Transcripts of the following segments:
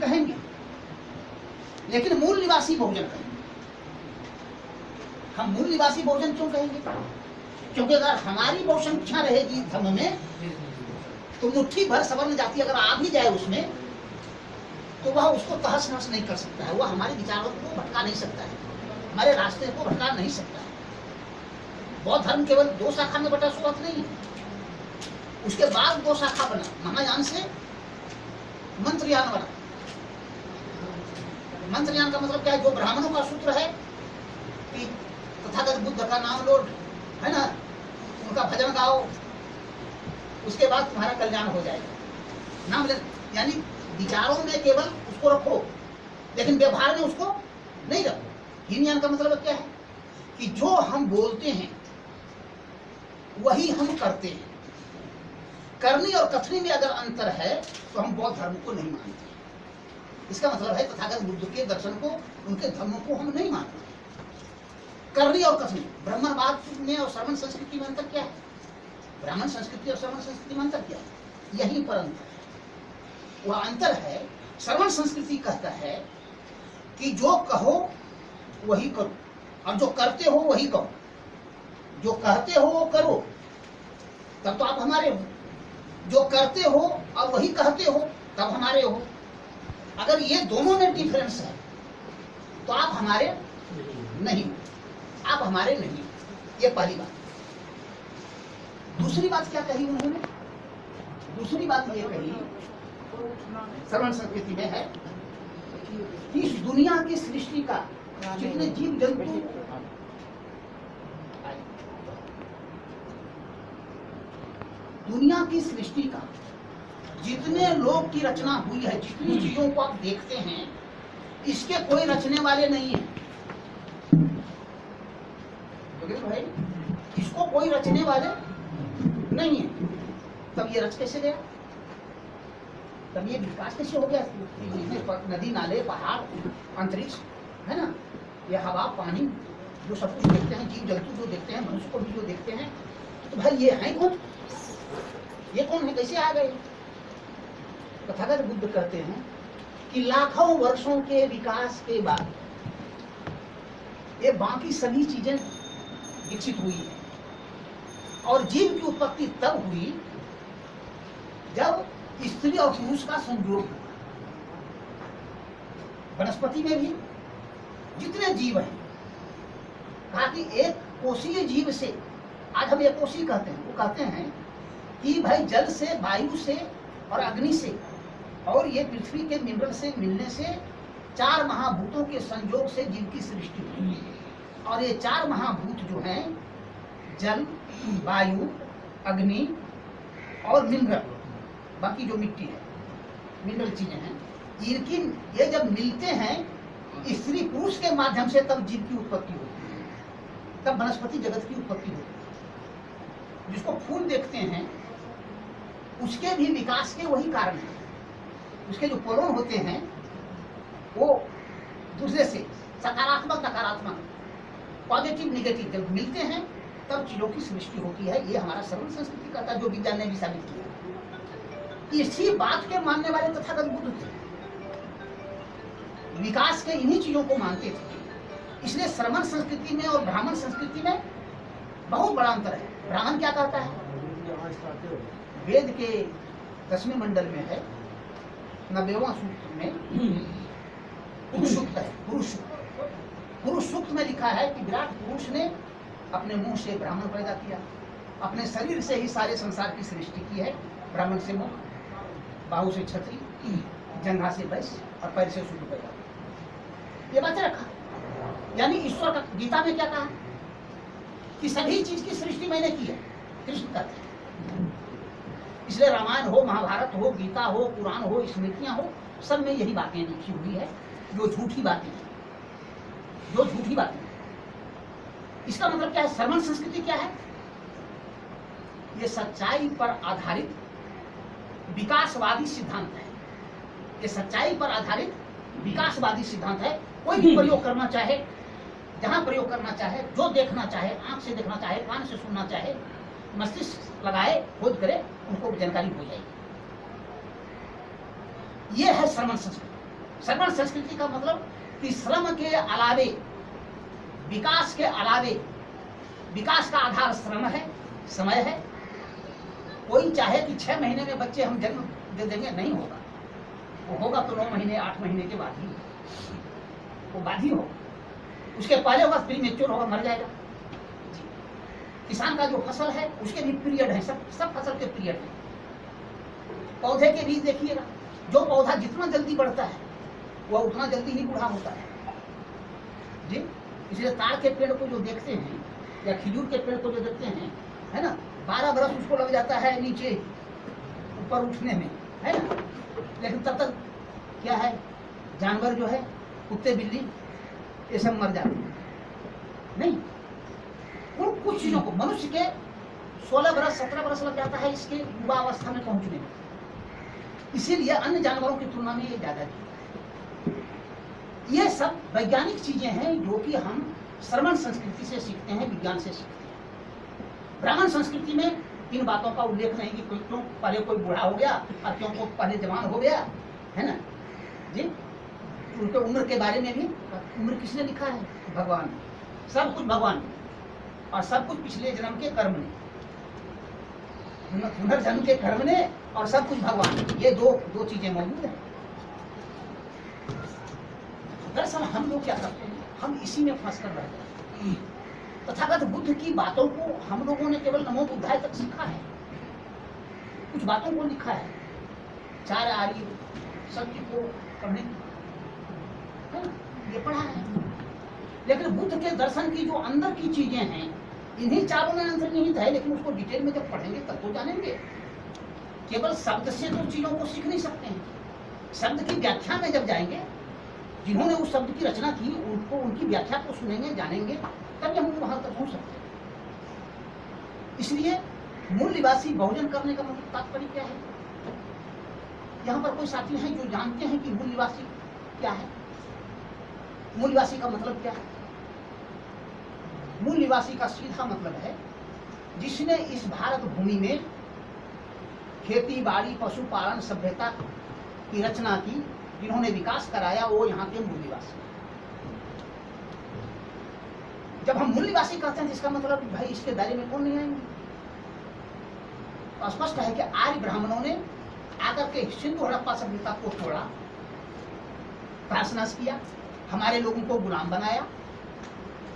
कहेंगे, लेकिन मूल निवासी बहुजन कहेंगे। हम मूल निवासी बहुजन क्यों कहेंगे? क्योंकि अगर हमारी बहुसंख्या रहेगी धर्म में तो मुट्ठी भर सवर्ण जाति अगर आ भी जाए उसमें तो वह उसको तहस नहस नहीं कर सकता है, वह हमारे विचारों को भटका नहीं सकता है, हमारे रास्ते को भटका नहीं सकता है। बौद्ध धर्म केवल 2 शाखा में बटा शुरुआत नहीं है, उसके बाद 2 शाखा बना, महायान से मंत्रयान बना। मंत्रयान का मतलब क्या है? जो ब्राह्मणों का सूत्र है कि तथागत बुद्ध का नाम लो, है ना, उनका भजन गाओ, उसके बाद तुम्हारा कल्याण हो जाएगा। नाम ले, यानी विचारों में केवल उसको रखो लेकिन व्यवहार में उसको नहीं रखो। हीनयान का मतलब क्या है? कि जो हम बोलते हैं वही हम करते हैं। करनी और कथनी में अगर अंतर है तो हम बौद्ध धर्म को नहीं मानते। इसका मतलब है तथागत बुद्ध के दर्शन को, उनके धर्मों को हम नहीं मानते। करनी और कथनी, ब्राह्मणवाद में और श्रवण संस्कृति में अंतर क्या है? ब्राह्मण संस्कृति और श्रवण संस्कृति में अंतर क्या है? यहीं पर अंतर है। वह अंतर है, श्रवण संस्कृति कहता है कि जो कहो वही करो और जो करते हो वही कहो। जो कहते हो वो करो, तब तो आप हमारे हो। जो करते हो और वही कहते हो तब हमारे हो। अगर ये दोनों में डिफरेंस है तो आप हमारे नहीं, आप हमारे नहीं। ये पहली बात। दूसरी बात क्या कही उन्होंने? दूसरी बात ये कही श्रवण संस्कृति में है कि इस दुनिया की सृष्टि का जितने जीव जंतु, दुनिया की सृष्टि का जितने लोग की रचना हुई है, जितनी चीजों को आप देखते हैं, इसके कोई रचने वाले नहीं है भाई, इसको कोई रचने वाले नहीं है। तब ये रच कैसे गया? तब ये विकास कैसे हो गया? नदी नाले, पहाड़, अंतरिक्ष, है ना, ये हवा, पानी, जो सब कुछ देखते हैं, जीव जंतु जो देखते हैं, मनुष्य को भी जो देखते हैं, तो भाई ये है कौन? ये कौन है? कैसे आ गए? तथागत बुद्ध कहते हैं कि लाखों वर्षों के विकास के बाद ये बाकी सभी चीजें विकसित हुई है और जीव की उत्पत्ति तब हुई जब स्त्री और पुरुष का संयोग हुआ। वनस्पति में भी जितने जीव हैं, कहा कि एक कोशीय जीव से, आज हम एक कोशीय कहते हैं, वो कहते हैं कि भाई जल से, वायु से और अग्नि से और ये पृथ्वी के मिनरल से मिलने से 4 महाभूतों के संयोग से जीव की सृष्टि हुई है। और ये 4 महाभूत जो हैं, जल, वायु, अग्नि और मिनरल, बाकी जो मिट्टी है, मिनरल चीजें हैं, इनकी ये जब मिलते हैं स्त्री पुरुष के माध्यम से तब जीव की उत्पत्ति होती है, तब वनस्पति जगत की उत्पत्ति होती है। जिसको फूल देखते हैं उसके भी विकास के वही कारण है। उसके जो पोलन होते हैं वो दूसरे से सकारात्मक नकारात्मक, पॉजिटिव निगेटिव जब मिलते हैं तब चीजों की सृष्टि होती है। ये हमारा श्रवण संस्कृति का था, जो विज्ञान ने भी साबित किया। इसी बात के मानने वाले तथागत बुद्ध थे, विकास के इन्हीं चीजों को मानते थे। इसलिए श्रवण संस्कृति में और ब्राह्मण संस्कृति में बहुत बड़ा अंतर है। ब्राह्मण क्या कहता है? वेद के 10वें मंडल में है, 90वां सूत्र में पुरुष सूक्त है। पुरुष सूक्त में लिखा है कि विराट पुरुष ने अपने मुंह से ब्राह्मण पैदा किया, अपने शरीर से ही सारे संसार की सृष्टि की है। ब्राह्मण से मुख, बाहु से क्षत्रिय, जंघा से वैश्य और पैर से शूद्र पैदा किया। ये बातें रखा, यानी ईश्वर का गीता में क्या कहा कि सभी चीज की सृष्टि मैंने की है, कृष्ण कहते हैं। इसलिए रामायण हो, महाभारत हो, गीता हो, पुराण हो, स्मृतियां हो, सब में यही बातें लिखी हुई है, जो झूठी बातें हैं, जो झूठी बातें हैं। इसका मतलब क्या है? श्रवण संस्कृति क्या है? ये सच्चाई पर आधारित विकासवादी सिद्धांत है। ये सच्चाई पर आधारित विकासवादी सिद्धांत है। कोई भी प्रयोग करना चाहे, जहां प्रयोग करना चाहे, जो देखना चाहे, आंख से देखना चाहे, कान से सुनना चाहे, मस्तिष्क लगाए, खोज करे, उनको जानकारी हो जाएगी। ये है श्रवण संस्कृति। श्रमण संस्कृति का मतलब कि श्रम के अलावे, विकास के अलावे, विकास का आधार श्रम है, समय है। कोई चाहे कि 6 महीने में बच्चे हम जन्म दे देंगे, नहीं होगा। वो होगा तो 9 महीने 8 महीने के बाद ही, वो बाद ही होगा। उसके पहले होगा प्रीमेच्योर होगा, मर जाएगा। किसान का जो फसल है उसके भी पीरियड है, सब फसल के पीरियड है। पौधे के बीज देखिएगा, जो पौधा जितना जल्दी बढ़ता है वह उतना जल्दी ही बूढ़ा होता है जी। इसलिए ताड़ के पेड़ को जो देखते हैं या खिजूर के पेड़ को जो देखते हैं, है ना, 12 बरस उसको लग जाता है नीचे ऊपर उठने में, है ना, लेकिन तब तक क्या है, जानवर जो है, कुत्ते बिल्ली ये सब मर जाते हैं। नहीं, उन कुछ चीजों को मनुष्य के 16 बरस 17 बरस लग जाता है इसके युवा अवस्था में पहुंचने में। इसीलिए अन्य जानवरों की तुलना में ये ज्यादा है। ये सब वैज्ञानिक चीजें हैं जो कि हम श्रमण संस्कृति से सीखते हैं, विज्ञान से सीखते हैं। ब्राह्मण संस्कृति में इन बातों का उल्लेख नहीं कि क्यों पहले कोई बूढ़ा हो गया और क्यों को पहले जवान हो गया, है ना जी। उनके उम्र के बारे में भी, उम्र किसने लिखा है? भगवान ने। सब कुछ भगवान ने, और सब कुछ पिछले जन्म के कर्म ने, पुनर्जन्म के कर्म ने, और सब कुछ भगवान ने। ये दो चीजें मौजूद हैं। दरअसल हम लोग क्या करते हैं, हम इसी में फंस कर रह जाते हैं। तथागत बुद्ध की बातों को हम लोगों ने केवल नमो बुद्धाय तक सीखा है, कुछ बातों को लिखा है, 4 आर्य सत्य को पढ़ने, है ना, ये पढ़ा है। लेकिन बुद्ध के दर्शन की जो अंदर की चीजें हैं, इन्हीं 4 में अंतर्निहित है, लेकिन उसको डिटेल में जब पढ़ेंगे तब तो जानेंगे। केवल शब्द से तो चीजों को सीख नहीं सकते हैं। शब्द की व्याख्या में जब जाएंगे, जिन्होंने उस शब्द की रचना की उनको, उनकी व्याख्या को सुनेंगे, जानेंगे, तब हम वहां तक पहुंच सकते हैं। इसलिए मूल निवासी बहुजन करने का मतलब तात्पर्य क्या है? यहाँ पर कोई साथी हैं जो जानते हैं कि मूल निवासी क्या है? मूल निवासी का मतलब क्या है? मूल निवासी का सीधा मतलब है जिसने इस भारत भूमि में खेती बाड़ी पशुपालन सभ्यता की रचना की, जिन्होंने विकास कराया, वो यहाँ के मूल निवासी। जब हम मूल निवासी कहते हैं इसका मतलब भाई इसके दायरे में कौन नहीं आएंगे? तो स्पष्ट है कि आर्य ब्राह्मणों ने आकर के सिंधु हड़प्पा सभ्यता को तोड़ा, तहस-नहस किया, हमारे लोगों को गुलाम बनाया,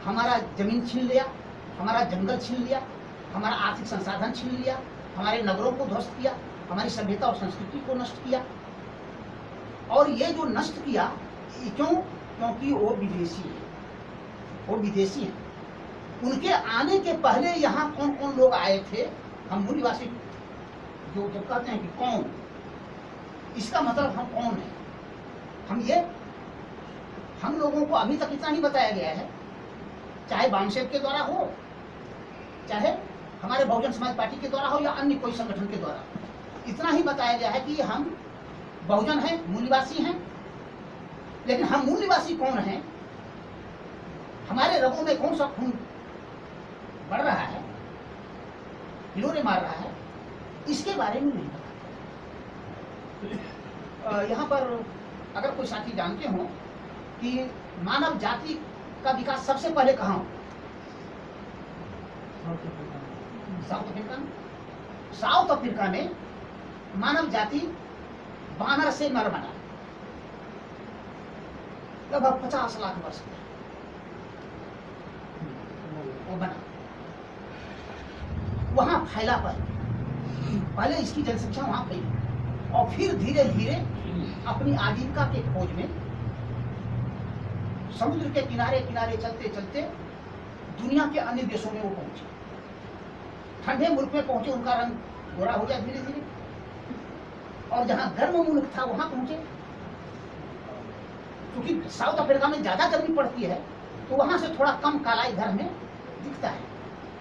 हमारा जमीन छीन लिया, हमारा जंगल छीन लिया, हमारा आर्थिक संसाधन छीन लिया, हमारे नगरों को ध्वस्त किया, हमारी सभ्यता और संस्कृति को नष्ट किया। और ये जो नष्ट किया, क्यों? क्योंकि वो विदेशी है, वो विदेशी हैं। उनके आने के पहले यहाँ कौन कौन लोग आए थे? हम मूल निवासी जो जब कहते हैं कि कौन, इसका मतलब हम कौन है? हम लोगों को अभी तक इतना ही बताया गया है, चाहे बामसेव के द्वारा हो, चाहे हमारे बहुजन समाज पार्टी के द्वारा हो, या अन्य कोई संगठन के द्वारा, इतना ही बताया गया है कि हम बहुजन हैं, मूल निवासी हैं। लेकिन हम मूल निवासी कौन हैं, हमारे रगों में कौन सा खून बढ़ रहा है, हिलोरे मार रहा है, इसके बारे में नहीं पता। यहाँ पर अगर कोई साथी जानते हो कि मानव जाति का विकास सबसे पहले कहाँ हो? साउथ अफ्रीका में। साउथ अफ्रीका में मानव जाति बानर से नर बना, लगभग 50 लाख वर्ष में वो बना। वहां फैला पहले इसकी जनसंख्या वहां फैली, और फिर धीरे धीरे अपनी आजीविका के खोज में समुद्र के किनारे किनारे चलते चलते दुनिया के अन्य देशों में वो पहुंचे। ठंडे मुल्क में पहुंचे, उनका रंग गोरा हो गया धीरे धीरे, और जहां गर्म मुल्क था वहां पहुंचे। क्योंकि साउथ अफ्रीका में ज्यादा गर्मी पड़ती है तो वहां से थोड़ा कम काला इधर में दिखता है,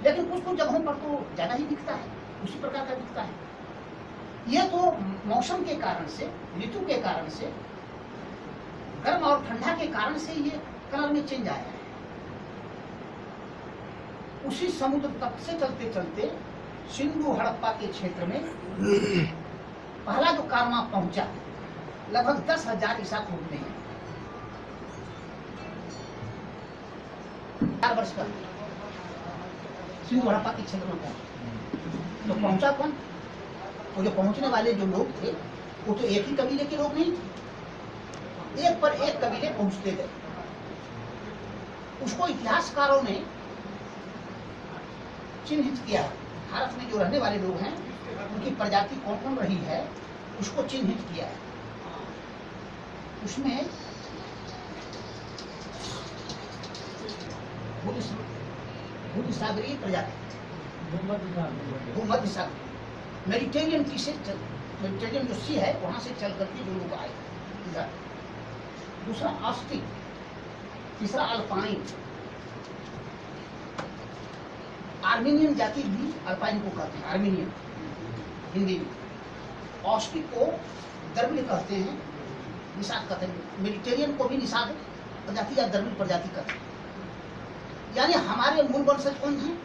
लेकिन कुछ कुछ जगहों पर तो ज्यादा ही दिखता है, उसी प्रकार का दिखता है। ये तो मौसम के कारण से, ऋतु के कारण से, गर्म और ठंडा के कारण से ये कलर में चेंज आया है। उसी समुद्र तट से चलते चलते सिंधु हड़प्पा के क्षेत्र में पहला जो कारवां पहुंचा, लगभग 10,000 ईसा पूर्व में है। 4 वर्ष का सिंधु हड़प्पा के क्षेत्र में पहुंचा। तो पहुंचा कौन? वो जो पहुंचने वाले जो लोग थे वो तो एक ही कबीले के लोग नहीं थे, एक पर एक कबीले पहुंचते गए। उसको इतिहासकारों ने चिन्हित किया। भारत में जो रहने वाले लोग हैं उनकी प्रजाति कौन कौन रही है उसको चिन्हित किया है। उसमें भूमध्यसागरीय प्रजाति, भूमध्य सागर, मेडिटेरियन मेडिटेरियन जो सी है वहां से चल करके जो लोग आए इधर। दूसरा ऑस्टिक, तीसरा अल्पाइन, आर्मीनियन जाति भी अल्पाइन को कहते हैं, आर्मीनियन हिंदी में। ऑस्टिक को द्रविड़ कहते हैं, निषाद कहते हैं। मेडिटेरियन को भी निषाद प्रजाति या द्रविड़ प्रजाति कहते हैं। यानी हमारे मूल वंशज कौन हैं?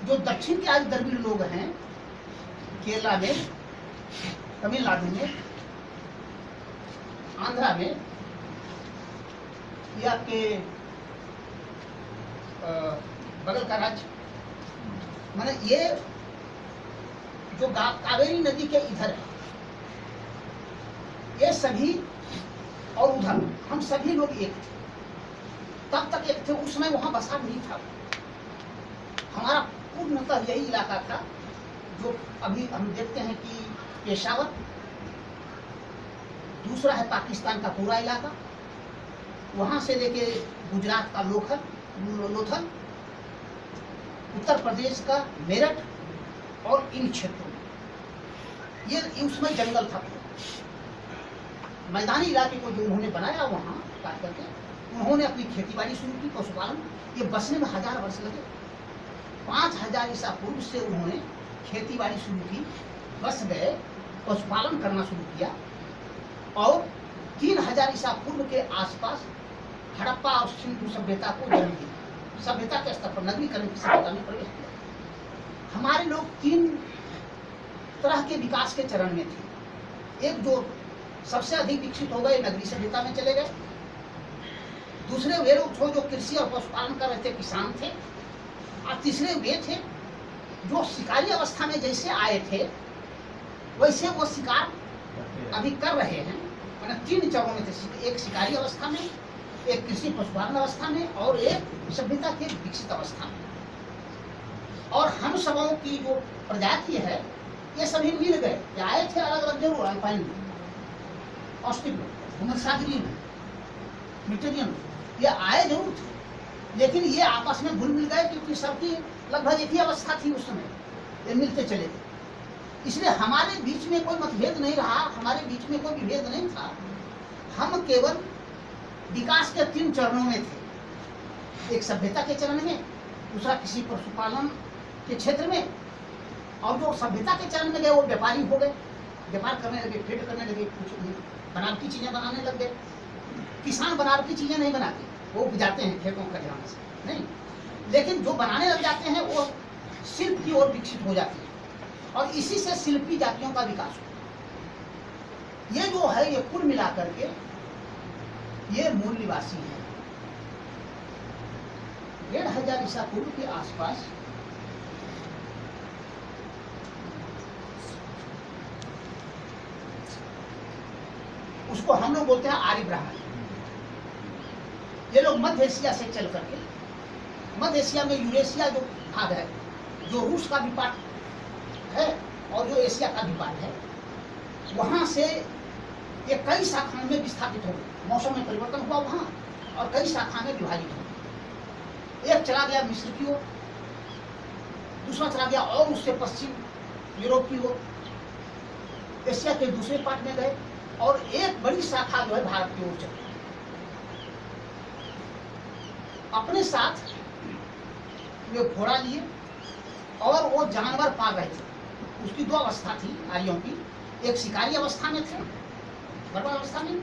जो दक्षिण के आज द्रविड़ लोग हैं, केरला में, तमिलनाडु में, आंध्रा में, या आपके बगल का राज्य, माने ये जो कावेरी नदी के इधर है, ये सभी और उधर हम सभी लोग एक थे। तब तक एक थे, उस समय वहां बसा नहीं था। हमारा पूर्णतः यही इलाका था जो अभी हम देखते हैं कि पेशावर, दूसरा है पाकिस्तान का पूरा इलाका, वहां से लेके गुजरात का लोथल, उत्तर प्रदेश का मेरठ और इन क्षेत्रों में ये उसमें जंगल था। मैदानी इलाके को जो उन्होंने बनाया वहां काट करके उन्होंने अपनी खेतीबाड़ी शुरू की, पशुपालन। ये बसने में 1000 वर्ष लगे। 5000 ईसा पूर्व से उन्होंने खेतीबाड़ी शुरू की, बस गए, पशुपालन करना शुरू किया और 3000 ईसा पूर्व के आसपास हड़प्पा और सिंधु सभ्यता को जन्म दिया। सभ्यता के स्तर पर नगरीकरण की सभ्यता में प्रवेश किया। हमारे लोग 3 तरह के विकास के चरण में थे। एक जो सबसे अधिक विकसित हो गए, नगरीय सभ्यता में चले गए। दूसरे वे लोग थे जो कृषि और पशुपालन कर रहे थे, किसान थे। और तीसरे वे थे जो शिकारी अवस्था में जैसे आए थे वैसे वो शिकार अभी कर रहे हैं। मैंने 3 चरणों में थे, एक शिकारी अवस्था में, एक कृषि पशुपालन अवस्था में और एक सभ्यता के विकसित अवस्था में। और हम सबों की जो प्रजाति है ये सभी मिल गए। ये आए थे अलग अलग जरूर, अल्पाइन में, ऑस्टिक में, भूमध्यसागरीय में, मेडिटेरियन, ये आए जरूर थे, लेकिन ये आपस में घुल मिल गए क्योंकि सबकी लगभग एक ही अवस्था थी उस समय, ये मिलते चले गए। इसलिए हमारे बीच में कोई मतभेद नहीं रहा, हमारे बीच में कोई विभेद नहीं था। हम केवल विकास के 3 चरणों में थे, एक सभ्यता के चरण में, दूसरा किसी पशुपालन के क्षेत्र में, और जो सभ्यता के चरण में गए वो व्यापारी हो गए, व्यापार करने लगे, ट्रेड करने लगे, कुछ बनावटी चीजें बनाने लग गए। किसान बनावटी चीजें नहीं बनाते, वो उपजाते हैं खेतों खलिहान से नहीं, लेकिन जो बनाने लग जाते हैं वो शिल्प की ओर विकसित हो जाती है और इसी से शिल्पी जातियों का विकास हो। ये जो है ये कुल मिलाकर के ये मूल निवासी है। 1500 ईसा पूर्व के आसपास उसको हम लोग बोलते हैं आर्य ब्राह्मण। ये लोग मध्य एशिया से चल करके, मध्य एशिया में यूरेशिया जो भाग है, जो रूस का भी पार्ट है और जो एशिया का भी पार्ट है, वहां से ये कई शाखाओं में विस्थापित हो गए। मौसम में परिवर्तन हुआ वहां और कई शाखा में विभाजित हो गए। एक चला गया मिस्र की ओर, दूसरा चला गया और उससे पश्चिम यूरोप की ओर, एशिया के दूसरे पार्ट में गए और एक बड़ी शाखा जो है भारत की ओर चली। अपने साथ वे घोड़ा लिए और वो जानवर पाल रहे थे। उसकी 2 अवस्था थी आर्यों की, एक शिकारी अवस्था में थे, बर्बर अवस्था में,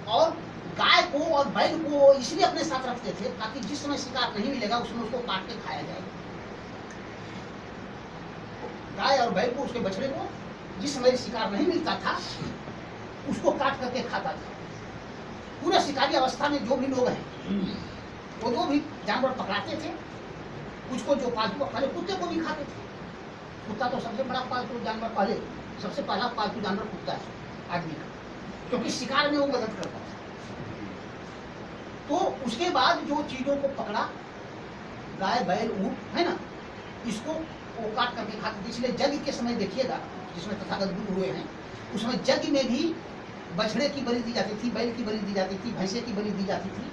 और गाय को और बैल को इसलिए अपने साथ रखते थे ताकि जिस समय शिकार नहीं मिलेगा उसमें उसको काट के खाया जाएगा। गाय और बैल को, उसके बछड़े को जिस समय शिकार नहीं मिलता था उसको काट करके खाता था। पूरे शिकारी अवस्था में जो भी लोग हैं वो जो भी जानवर पकड़ाते थे उसको जो पालतू पहले कुत्ते को भी खाते थे। कुत्ता तो सबसे बड़ा पालतू जानवर, पहले सबसे पहला पालतू जानवर कुत्ता है आदमी का, क्योंकि शिकार में वो मदद करता था। तो उसके बाद जो चीजों को पकड़ा, गाय बैल ऊंट है ना, इसको वो काट करके खाते थे। इसलिए यज्ञ के समय देखिएगा जिसमें तथागत बुद्ध हुए हैं, उसमें यज्ञ में भी बछड़े की बलि दी जाती थी, बैल की बलि दी जाती थी, भैंसे की बलि दी जाती थी,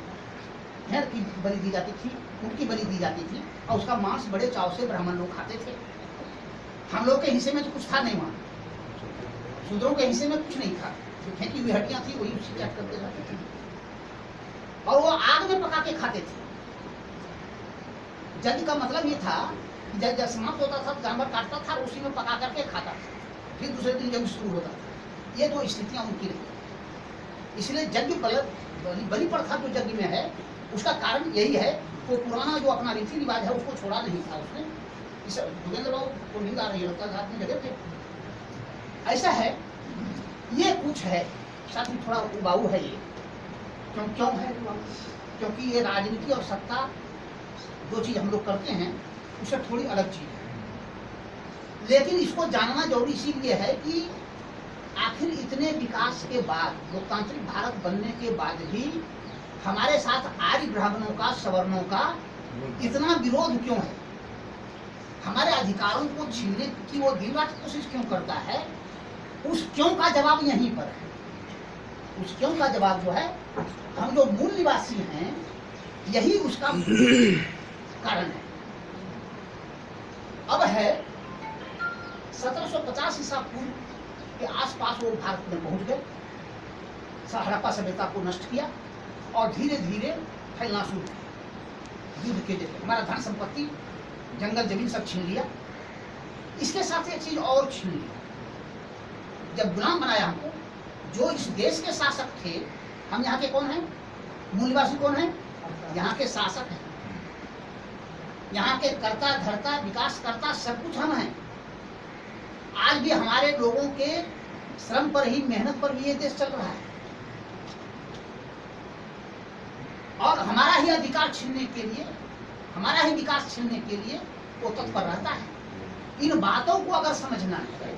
भेड़ की बलि दी जाती थी, ऊँट की बलि दी जाती थी, और उसका मांस बड़े चाव से ब्राह्मण लोग खाते थे। हम लोग के हिस्से में तो कुछ था नहीं, वहाँ शूद्रों के हिस्से में कुछ नहीं था, जो फेंकी हुई हड्डियां थी वही उसी चट करके खाते थे, और वो आग में पका के खाते थे। यज्ञ का मतलब ये था कि जब समाप्त होता था जानवर काटता था, उसी में पका करके खाता था, फिर दूसरे दिन यज्ञ शुरू होता था। ये दो स्थितियां उनकी रही। इसलिए यज्ञ बलि प्रथा जो यज्ञ में है उसका कारण यही है, वो पुराना जो अपना रीति रिवाज है उसको छोड़ा नहीं था उसने। इस जोगेंद्र बाबू को नींद आ रही है, लगता है रात में जगह थे। ऐसा है, ये कुछ है साथ में थोड़ा उबाऊ है ये। क्यों है उबाऊ? क्योंकि ये राजनीति और सत्ता जो चीज हम लोग करते हैं उससे थोड़ी अलग चीज है। लेकिन इसको जानना जरूरी इसीलिए है कि आखिर इतने विकास के बाद, लोकतांत्रिक भारत बनने के बाद भी हमारे साथ आर्य ब्राह्मणों का, सवर्णों का इतना विरोध क्यों है? हमारे अधिकारों को छीनने की वो दिन रात कोशिश क्यों करता है? उस क्यों का जवाब यहीं पर है। उस क्यों का जवाब जो है, हम जो मूल निवासी हैं यही उसका कारण है। अब है 1750 ईसा पूर्व के आसपास वो भारत में पहुंच गए, हड़प्पा सभ्यता को नष्ट किया और धीरे धीरे फैलना शुरू किया। युद्ध के जरिए हमारा धन संपत्ति, जंगल जमीन सब छीन लिया। इसके साथ एक चीज और छीन लिया, जब गुलाम बनाया हमको, जो इस देश के शासक थे, हम यहाँ के कौन हैं? मूल निवासी कौन है? यहाँ के शासक हैं, यहाँ के कर्ता धर्ता विकास करता सब कुछ हम हैं। आज भी हमारे लोगों के श्रम पर ही, मेहनत पर भी ये देश चल रहा है, और हमारा ही अधिकार छीनने के लिए, हमारा ही विकास छीनने के लिए वो तत्पर रहता है। इन बातों को अगर समझना है,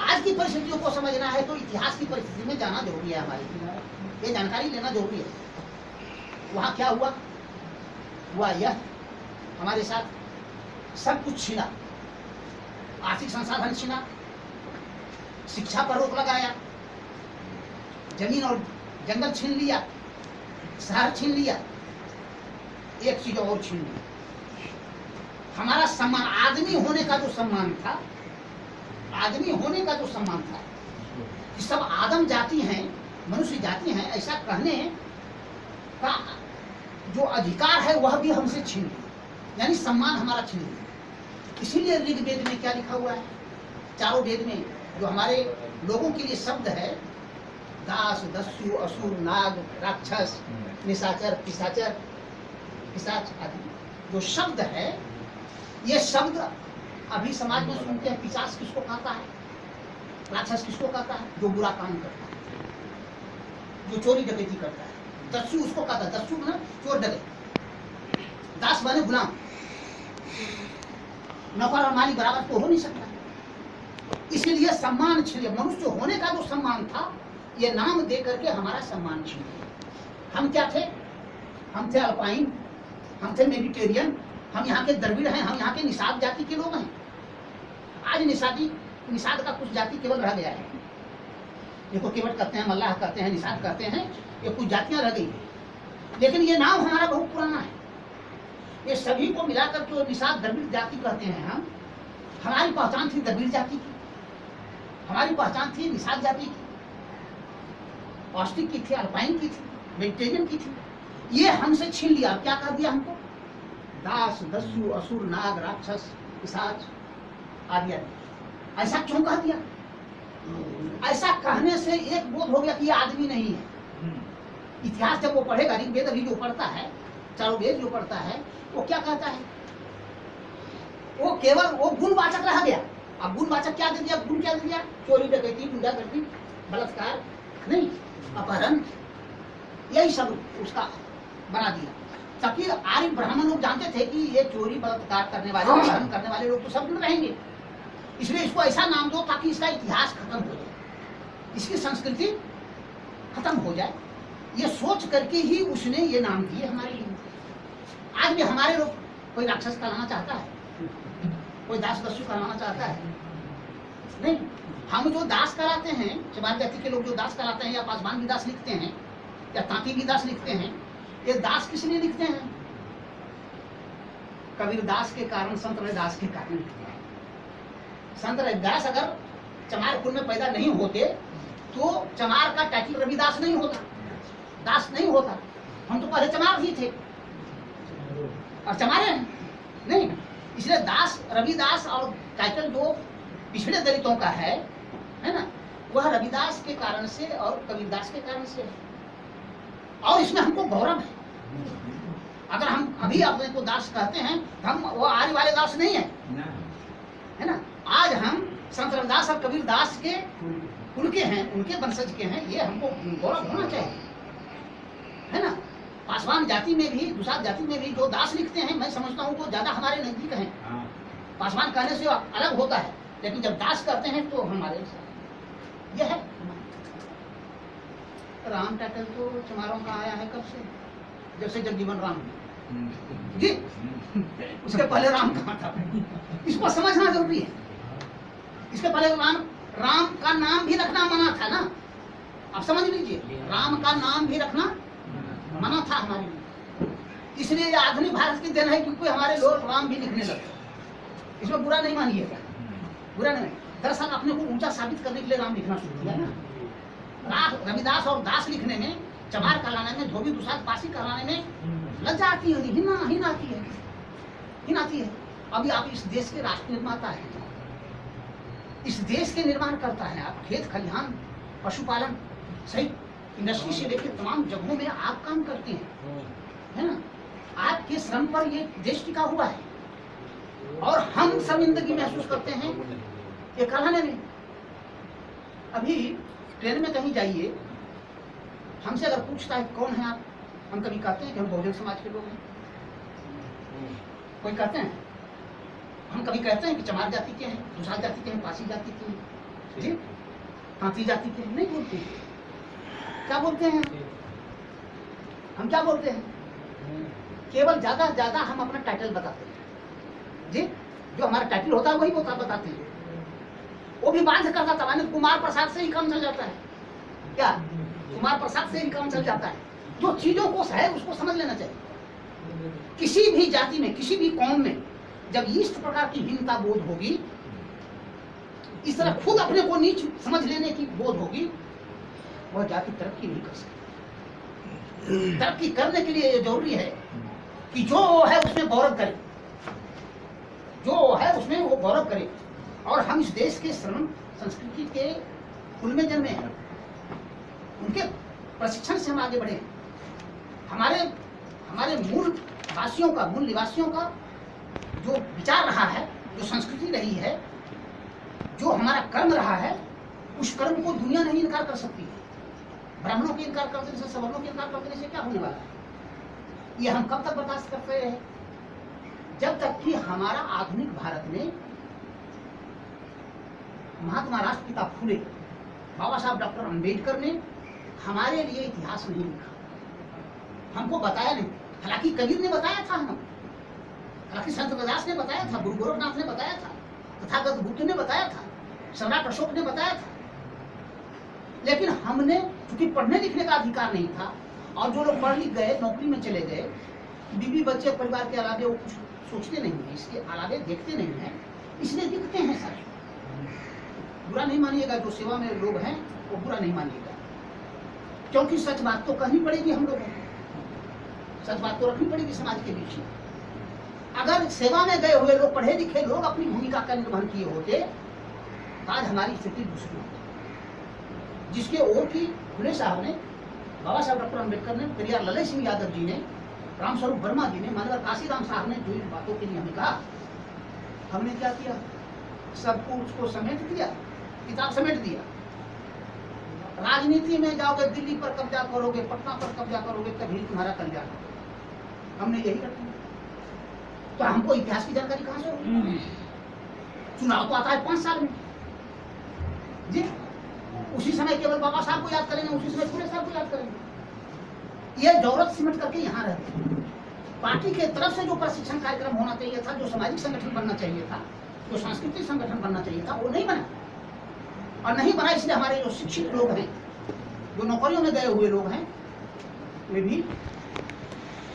आज की परिस्थितियों को समझना है, तो इतिहास की परिस्थिति में जाना जरूरी है। हमारी ये जानकारी लेना जरूरी है। वहां क्या हुआ? हुआ यह, हमारे साथ सब कुछ छीना, आर्थिक संसाधन छीना, शिक्षा पर रोक लगाया, जमीन और जंगल छीन लिया, शहर छीन लिया, एक चीज और छीन ली, हमारा सम्मान, आदमी होने का जो सम्मान था, आदमी होने का जो सम्मान था, कि सब आदम जाति हैं, मनुष्य जाति हैं, ऐसा कहने का जो अधिकार है वह भी हमसे छीन लिया, यानी सम्मान हमारा छीन लिया। इसीलिए ऋग्वेद में क्या लिखा हुआ है? चारों वेद में जो हमारे लोगों के लिए शब्द है, दास, दस्यु, असुर, नाग, राक्षस, निशाचर, पिशाच आदि जो शब्द है, ये शब्द अभी समाज में सुनते हैं। पिशाच किसको कहता है? राक्षस किसको कहता है? जो बुरा काम करता है, जो चोरी डकैती करता है। दस्यु उसको कहता है, दस्यु ना चोर डकैत, दास बने गुलाम, नौकर और मालिक बराबर तो हो नहीं सकता। इसलिए सम्मान छीन, मनुष्य होने का जो सम्मान था, ये नाम दे करके हमारा सम्मान छीन लिया। हम क्या थे? हम थे अल्पाइन, हम थे मेडिटेरियन, हम यहाँ के द्रविड़ हैं, हम यहाँ के निषाद जाति के लोग हैं। आज निषाद का कुछ जाति केवल रह गया है। देखो, केवट करते हैं, मल्लाह करते हैं, निषाद करते हैं, ये कुछ जातियां रह गई है। लेकिन ये नाम हमारा बहुत पुराना है। ये सभी को मिलाकर के निषाद द्रविड़ जाति कहते हैं हम। हमारी पहचान थी द्रविड़ जाति की, हमारी पहचान थी निषाद जाति की, ऑस्टिक की थी, अल्पाइन की थी, मेडिटेरियन की थी। ये हमसे छीन लिया। क्या कह दिया हमको? दास, दस्यु, असुर, नाग, राक्षस, पिशाच आदि। ऐसा क्यों कह दिया? ऐसा कहने से एक बोध हो गया कि ये आदमी नहीं है। इतिहास जब वो पढ़ेगा, ऋग्वेद अभी जो पढ़ता है, चारों वेद जो पढ़ता है, वो क्या कहता है? वो केवल वो गुणवाचक रह गया। अब गुणवाचक क्या दे दिया? गुण क्या दे दिया? चोरी डकैती, गुंडागर्दी, बलात्कार नहीं, अपहरण, यही सब उसका बना दिया। ताकि आर्य ब्राह्मण लोग जानते थे कि ये चोरी बलात्कार करने वाले, धर्म करने वाले लोग तो सब जुड़ रहेंगे, इसलिए इसको ऐसा नाम दो ताकि इसका इतिहास खत्म हो जाए, इसकी संस्कृति खत्म हो जाए। ये सोच करके ही उसने ये नाम दिए हमारे लिए। आज भी हमारे लोग, कोई राक्षस कहलाना चाहता है, कोई दास दस्यु कहलाना चाहता है? नहीं। हम जो दास कहलाते हैं, चमार जाति के लोग जो दास कहलाते हैं, या पासवान भी दास लिखते हैं, या तांती भी दास लिखते हैं, ये दास किस लिए लिखते हैं? कबीर दास के कारण, संत रविदास के कारण लिखते हैं। संत रविदास अगर चमार कुल में पैदा नहीं होते तो चमार का टाइटल रविदास नहीं होता, दास नहीं होता। हम तो पहले चमार ही थे और चमारे हैं नहीं, इसलिए दास, रविदास और टाइटल जो पिछड़े दलितों का है ना, वह रविदास के कारण से और कबीरदास के कारण से है, और इसमें हमको गौरव है। अगर हम अभी अपने को दास कहते हैं, हम वो आर्य वाले दास नहीं है ना। आज हम संत रविदास और कबीरदास के कुल के हैं, उनके वंशज के हैं, ये हमको गौरव होना चाहिए, है ना। पासवान जाति में भी, दुसाध जाति में भी जो दास लिखते हैं, मैं समझता हूँ वो ज्यादा हमारे नजदीक हैं। पासवान कहने से अलग होता है, लेकिन जब दास करते हैं तो हमारे साथ यह है। राम टाइटल तो चमारों का आया है कब से? जब से जगजीवन राम जी, उसके पहले राम कहाँ था? इसको समझना जरूरी है। इसके पहले राम का नाम भी रखना मना था ना, आप समझ लीजिए, राम का नाम भी रखना मना था हमारे लिए। इसलिए आधुनिक भारत की देन है क्योंकि हमारे लोग राम भी लिखने लगे। इसमें बुरा नहीं मानिएगा, बुरा नहीं। दरअसल अपने को ऊंचा साबित करने के लिए राम लिखना शुरू किया ना। रविदास और दास लिखने में, चमार कहलाने में, धोबी दुसाध पासी कहलाने में लज्जा आती है, हिन आती है। अभी आप इस देश के राष्ट्र निर्माता हैं, इस देश के निर्माण करता है। आप खेत खलिहान, पशुपालन सही इंडस्ट्री से लेकर तमाम जगहों में आप काम करते हैं, है ना। आपके श्रम पर ये देश टिका हुआ है, और हम शर्मिंदगी महसूस करते हैं ये कहलाने में। अभी ट्रेन में कहीं जाइए, हमसे अगर पूछता है कौन है आप, हम कभी कहते हैं कि हम बहुजन समाज के लोग हैं। कोई कहते हैं, हम कभी कहते हैं कि चमार जाति के हैं, दुसाध जाति के हैं, पासी जाति के हैं, जी, तांती जाति के हैं? नहीं बोलते। क्या बोलते हैं हम? क्या बोलते हैं? केवल ज्यादा ज्यादा हम अपना टाइटल बताते हैं जी, जो हमारा टाइटल होता है वही बताते हैं। वो भी बांध कर देता है, कुमार प्रसाद से ही काम चल जाता है। क्या कुमार प्रसाद से ही काम चल जाता है? जो चीजों को है उसको समझ लेना चाहिए। किसी भी जाति में, किसी भी कौम में जब इस प्रकार की हीनता बोध होगी, इस तरह खुद अपने को नीच समझ लेने की बोध होगी, वह जाति तरक्की नहीं कर सकती। तरक्की करने के लिए ये जरूरी है कि जो है उसमें गौरव करे, जो है उसमें वो गौरव करे। और हम इस देश के श्रम संस्कृति के कुल में जन्मे हैं, उनके प्रशिक्षण से हम आगे बढ़े हैं। हमारे मूल वासियों का, मूल निवासियों का जो विचार रहा है, जो संस्कृति रही है, जो हमारा कर्म रहा है, उस कर्म को दुनिया नहीं इनकार कर सकती है। ब्राह्मणों के इनकार कर देने से, सवर्णों के इनकार कर देने से क्या होने वाला है? ये हम कब तक बर्दाश्त करते रहे? जब तक कि हमारा आधुनिक भारत में महात्मा राष्ट्रपिता फूले, बाबा साहब डॉक्टर अंबेडकर ने हमारे लिए इतिहास नहीं लिखा, हमको बताया नहीं। हालांकि कबीर ने बताया था, हालांकि संत रविदास ने बताया था, गुरु गोरखनाथ ने बताया था, तथागत बुद्ध ने बताया था, सम्राट अशोक ने बताया था। लेकिन हमने, चूंकि पढ़ने लिखने का अधिकार नहीं था, और जो लोग पढ़ लिख गए, नौकरी में चले गए, बीवी बच्चे परिवार के अलावे वो कुछ सोचते नहीं है, इसके अलावे देखते नहीं है, इसलिए दिखते हैं सर। बुरा नहीं मानिएगा, जो सेवा में लोग हैं वो बुरा नहीं मानिएगा, क्योंकि सच बात तो कहनी पड़ेगी। हम लोगों को सच बात तो रखनी पड़ेगी समाज के बीच में। अगर सेवा में गए हुए लोग, पढ़े लिखे लोग अपनी भूमिका का निर्वहन किए होते, आज हमारी स्थिति दूसरी होती। जिसके ओर की फुले साहब ने, बाबा साहब डॉक्टर अम्बेडकर ने, पेरियार ललय सिंह यादव जी ने, रामस्वरूप वर्मा जी ने, मानवर काशीराम साहब ने जो इन बातों के लिए हमें कहा, हमने क्या किया? सबको उसको समेट दिया, किताब समेट दिया। राजनीति में जाओगे, दिल्ली पर कब्जा करोगे, पटना पर कब्जा करोगे, तभी तुम्हारा कल्याण होगा। हमने यही रखा। तो हमको इतिहास की जानकारी कहां से होगी? चुनाव तो आता है 5 साल में जी। उसी समय केवल बाबा साहब को याद करेंगे, उसी समय फुले साहब को याद करेंगे। ये जरूरत सिमट करके यहाँ रहते हैं। पार्टी के तरफ से जो प्रशिक्षण कार्यक्रम होना चाहिए था, जो सामाजिक संगठन बनना चाहिए था, जो सांस्कृतिक संगठन बनना चाहिए था, वो नहीं बना। और नहीं बना इसलिए हमारे जो शिक्षित लोग हैं, जो नौकरियों में गए हुए लोग हैं, वे भी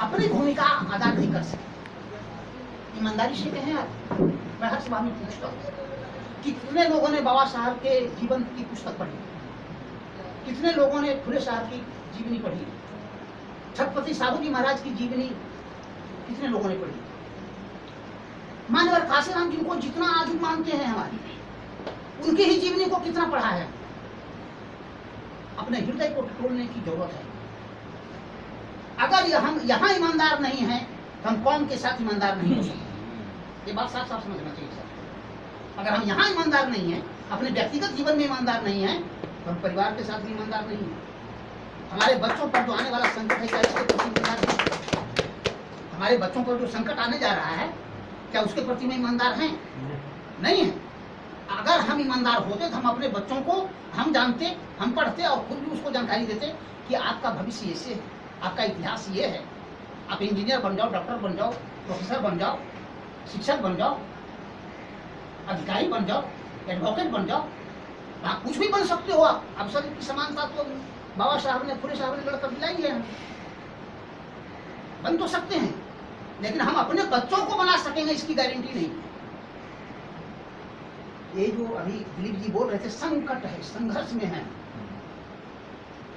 अपनी भूमिका अदा नहीं कर सकते। ईमानदारी से कहें आप, मैं हर सभा में पूछता हूँ, कितने लोगों ने बाबा साहब के जीवन की पुस्तक पढ़ी? कितने लोगों ने फुले साहब की जीवनी पढ़ी? छत्रपति साहू जी महाराज की जीवनी कितने लोगों ने पढ़ी? मान्यवर काशीराम जिनको जितना आदि मानते हैं हमारी, उनकी ही जीवनी को कितना पढ़ा है? अपने हृदय को टटोलने की जरूरत है। अगर हम यहाँ ईमानदार नहीं हैं, तो हम कौम के साथ ईमानदार नहीं हो सकते। ये बात साफ साफ समझना चाहिए सर। अगर हम यहाँ ईमानदार नहीं हैं, अपने व्यक्तिगत जीवन में ईमानदार नहीं हैं, तो हम परिवार के साथ भी ईमानदार नहीं हैं। हमारे बच्चों पर जो आने वाला संकट है, क्या इसके प्रति ईमानदार हैं? हमारे बच्चों पर जो संकट आने जा रहा है, क्या उसके प्रति में ईमानदार हैं? नहीं है। अगर हम ईमानदार होते तो हम अपने बच्चों को हम जानते, हम पढ़ते और खुद भी उसको जानकारी देते कि आपका भविष्य ऐसे है, आपका इतिहास ये है, आप इंजीनियर बन जाओ, डॉक्टर बन जाओ, प्रोफेसर बन जाओ, शिक्षक बन जाओ, अधिकारी बन जाओ, एडवोकेट बन जाओ, आप कुछ भी बन सकते हो। आप अवसर की समानता तो बाबा साहब ने, फुले साहब ने लड़कर दिलाई है। बन तो सकते हैं, लेकिन हम अपने बच्चों को बना सकेंगे इसकी गारंटी नहीं। ये जो अभी दिलीप जी बोल रहे थे, संकट है, संघर्ष में है।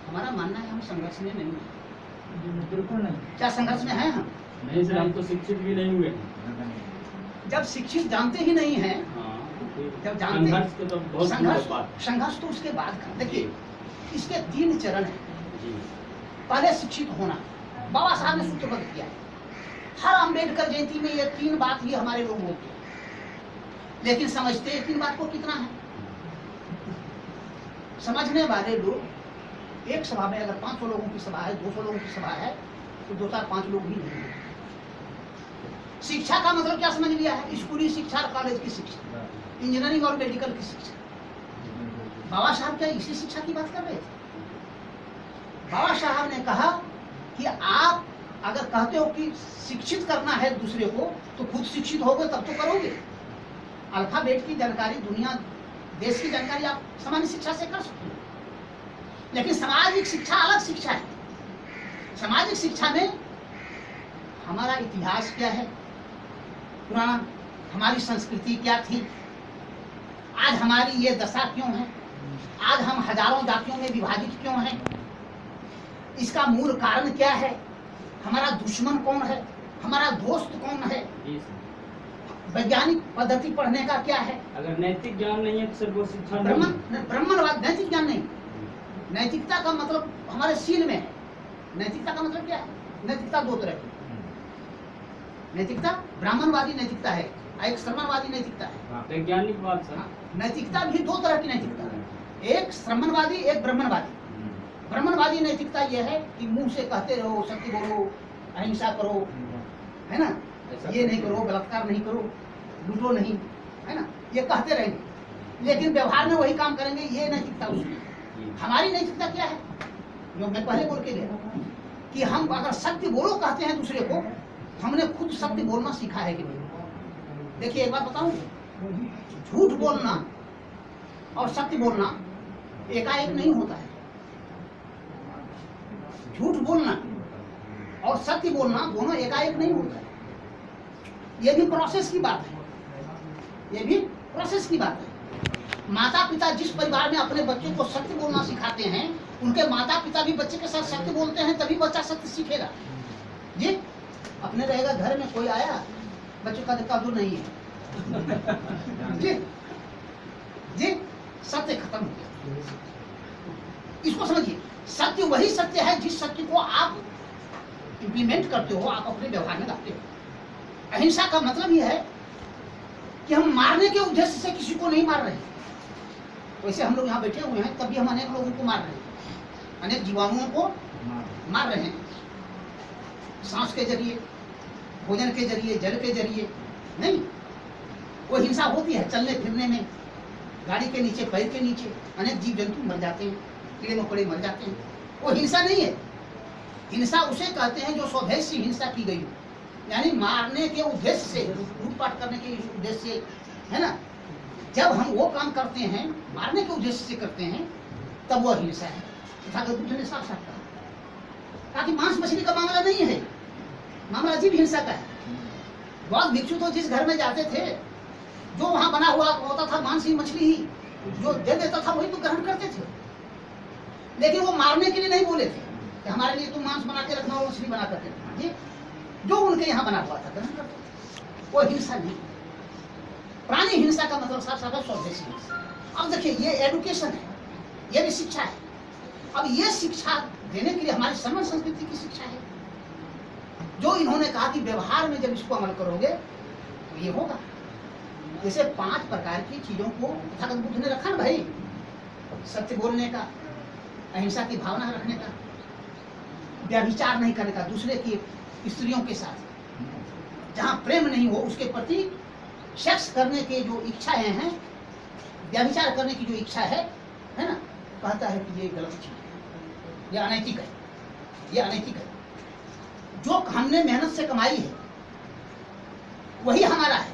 हमारा मानना है हम संघर्ष में नहीं है। बिल्कुल नहीं। क्या संघर्ष में है हम? नहीं सर, हम तो शिक्षित भी नहीं हुए। जब शिक्षित जानते ही नहीं है, जब जानते संघर्ष तो बहुत संघर्ष तो उसके बाद का। देखिए, इसके 3 चरण है। पहले शिक्षित होना, बाबा साहब ने सूत्रबद्ध किया है। हर अम्बेडकर जयंती में ये 3 बात ही हमारे लोग होते हैं, लेकिन समझते हैं 3 बात को कितना है? समझने वाले लोग एक सभा में, अगर 500 लोगों की सभा है, 200 लोगों की सभा है, तो 2-4-5 लोग ही नहीं है। शिक्षा का मतलब क्या समझ लिया है? स्कूली शिक्षा, कॉलेज की शिक्षा, इंजीनियरिंग और मेडिकल की शिक्षा। बाबा साहब क्या इसी शिक्षा की बात कर रहे थे? बाबा साहब ने कहा कि आप अगर कहते हो कि शिक्षित करना है दूसरे को, तो खुद शिक्षित होगे तब तो करोगे। अल्फाबेट की जानकारी, दुनिया देश की जानकारी आप सामान्य शिक्षा से कर सकते हो, लेकिन सामाजिक शिक्षा अलग शिक्षा है। सामाजिक शिक्षा में हमारा इतिहास क्या है पुराना, हमारी संस्कृति क्या थी, आज हमारी ये दशा क्यों है, आज हम हजारों जातियों में विभाजित क्यों हैं, इसका मूल कारण क्या है, हमारा दुश्मन कौन है, हमारा दोस्त कौन है, वैज्ञानिक पद्धति पढ़ने का क्या है। अगर नैतिक ज्ञान नहीं है तो सर वो शिक्षा ब्राह्मणवाद नैतिक ज्ञान नहीं। नैतिकता का मतलब हमारे सील में है। नैतिकता का मतलब क्या है? नैतिकता 2 तरह की। नैतिकता ब्राह्मणवादी नैतिकता है, एक श्रमणवादी नैतिकता है। वैज्ञानिक बात सर। नैतिकता भी 2 तरह की नैतिकता है, एक श्रमणवादी, एक ब्राह्मणवादी। ब्राह्मणवादी नैतिकता यह है कि मुंह से कहते रहो, सत्य बोलो, अहिंसा करो, है ना, ये नहीं करो, बलात्कार नहीं करो, लूटो नहीं, है ना, ये कहते रहेंगे, लेकिन व्यवहार में वही काम करेंगे। ये नैतिकता उसकी। हमारी नैतिकता क्या है, जो मैं पहले बोल के गया कि हम अगर सत्य बोलो कहते हैं दूसरे को, हमने खुद सत्य बोलना सीखा है कि नहीं? देखिए, एक बात बताऊं, झूठ बोलना और सत्य बोलना एकाएक नहीं होता है। झूठ बोलना और सत्य बोलना दोनों एकाएक नहीं होता है। ये भी प्रोसेस की बात है, ये भी प्रोसेस की बात है। माता पिता जिस परिवार में अपने बच्चों को सत्य बोलना सिखाते हैं, उनके माता पिता भी बच्चे के साथ सत्य बोलते हैं, तभी बच्चा सत्य सीखेगा। जी, अपने रहेगा घर में, कोई आया, बच्चों का देखा दूर नहीं है जी जी, सत्य खत्म हो गया। इसको समझिए, सत्य वही सत्य है जिस सत्य को आप इंप्लीमेंट करते हो, आप अपने व्यवहार में लाते हो। अहिंसा का मतलब यह है कि हम मारने के उद्देश्य से किसी को नहीं मार रहे। वैसे हम लोग यहाँ बैठे हुए हैं, तभी हम अनेक लोगों को मार रहे हैं, अनेक जीवाणुओं को मार रहे हैं, सांस के जरिए, भोजन के जरिए, जल के जरिए नहीं। वो हिंसा होती है चलने फिरने में, गाड़ी के नीचे, पैर के नीचे अनेक जीव जंतु मर जाते हैं, कीड़े मकोड़े मर जाते हैं। वो हिंसा नहीं है। हिंसा उसे कहते हैं जो स्वदेश से हिंसा की गई हो, यानी मारने के उद्देश्य से, लूटपाट करने के उद्देश्य से, है ना। जब हम वो काम करते हैं मारने के उद्देश्य से करते हैं तब वह हिंसा है। तथागत बुद्ध ने साफ साफ कहा, ताकि मांस मछली का मामला नहीं है, मामला जीव हिंसा का है। बौद्ध भिक्षु तो जिस घर में जाते थे, जो वहां बना हुआ होता था मांस ही मछली ही जो दे देता था वही तो ग्रहण करते थे। लेकिन वो मारने के लिए नहीं बोले थे कि हमारे लिए तुम मांस बना के रखना और मछली बना करके रखना, जी जो उनके यहाँ बना हुआ था ग्रहण करते थे। वो हिंसा नहीं। प्राणी हिंसा का मतलब साफ साफ स्वदेशी हिंसा। अब देखिए ये एडुकेशन है, ये भी शिक्षा है। अब ये शिक्षा देने के लिए हमारी श्रमण संस्कृति की शिक्षा है, जो इन्होंने कहा कि व्यवहार में जब इसको अमल करोगे तो ये होगा। जैसे 5 प्रकार की चीजों को तथागत बुद्ध ने रखा ना भाई, सत्य बोलने का, अहिंसा की भावना रखने का, व्यभिचार नहीं करने का, दूसरे की स्त्रियों के साथ जहां प्रेम नहीं हो उसके प्रति सेक्स करने के जो इच्छाएं हैं, व्यभिचार करने की जो इच्छा है ना, कहता है कि ये गलत चीज है, ये अनैतिक है, ये अनैतिक है। जो हमने मेहनत से कमाई है वही हमारा है।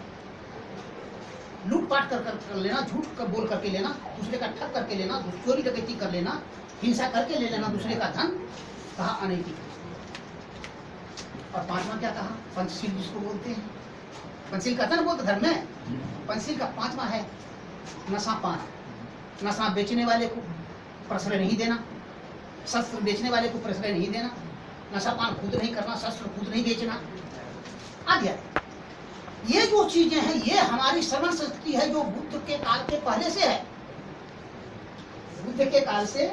लूटपाट कर लेना, झूठ कर बोल करके लेना, दूसरे का ठग करके लेना, चोरी डकैती कर लेना, हिंसा करके ले लेना दूसरे का धन, कहा अनैतिक है। और 5वां क्या कहा? पंचशील जिसको बोलते हैं, पंचशील कहता ना बोलते धर्म में, पंचशील का 5वां है नशा पान। नशा बेचने वाले को प्रश्रय नहीं देना, शस्त्र बेचने वाले को प्रश्रय नहीं देना, नशा पान खुद नहीं करना, शस्त्र खुद नहीं बेचना आदि। ये जो चीजें हैं ये हमारी श्रवण संस्कृति है, जो बुद्ध के काल के पहले से है। बुद्ध के काल से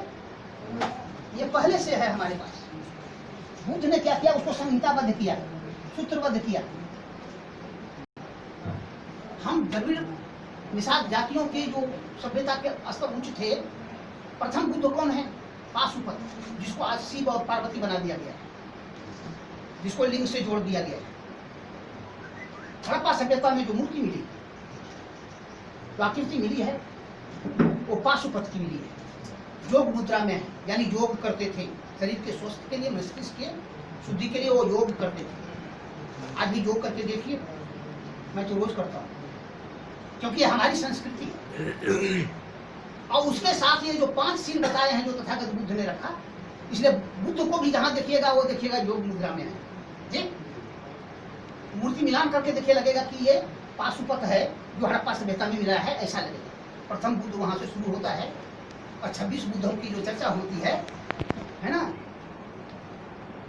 ये पहले से है हमारे पास। बुद्ध ने क्या किया? उसको संहिताबद्ध किया, सूत्रबद्ध किया। हम द्रविड़ निषाद जातियों के जो सभ्यता के स्तर उच्च थे, प्रथम बुद्ध कौन है? पाशुपत, जिसको आज शिव और पार्वती बना दिया गया, जिसको लिंग से जोड़ दिया गया। हड़प्पा सभ्यता में जो मूर्ति मिली, जो आकृति मिली है, वो पाशुपत की मिली है। योग मुद्रा में है, यानी योग करते थे शरीर के स्वस्थ के लिए, मस्तिष्क के शुद्धि के लिए वो योग करते थे। आज भी योग करके देखिए, मैं तो रोज करता हूँ, क्योंकि हमारी संस्कृति है। और उसके साथ ये जो 5 सील बताए हैं जो तथागत बुद्ध ने रखा, इसलिए बुद्ध को भी जहां देखिएगा वो देखिएगा योग मुद्रा में है जी। मूर्ति मिलान करके देखिए, लगेगा कि ये पाशुपत है जो हड़प्पा सभ्यता में मिला है, ऐसा लगेगा। प्रथम बुद्ध वहां से शुरू होता है और 26 बुद्धों की जो चर्चा होती है ना,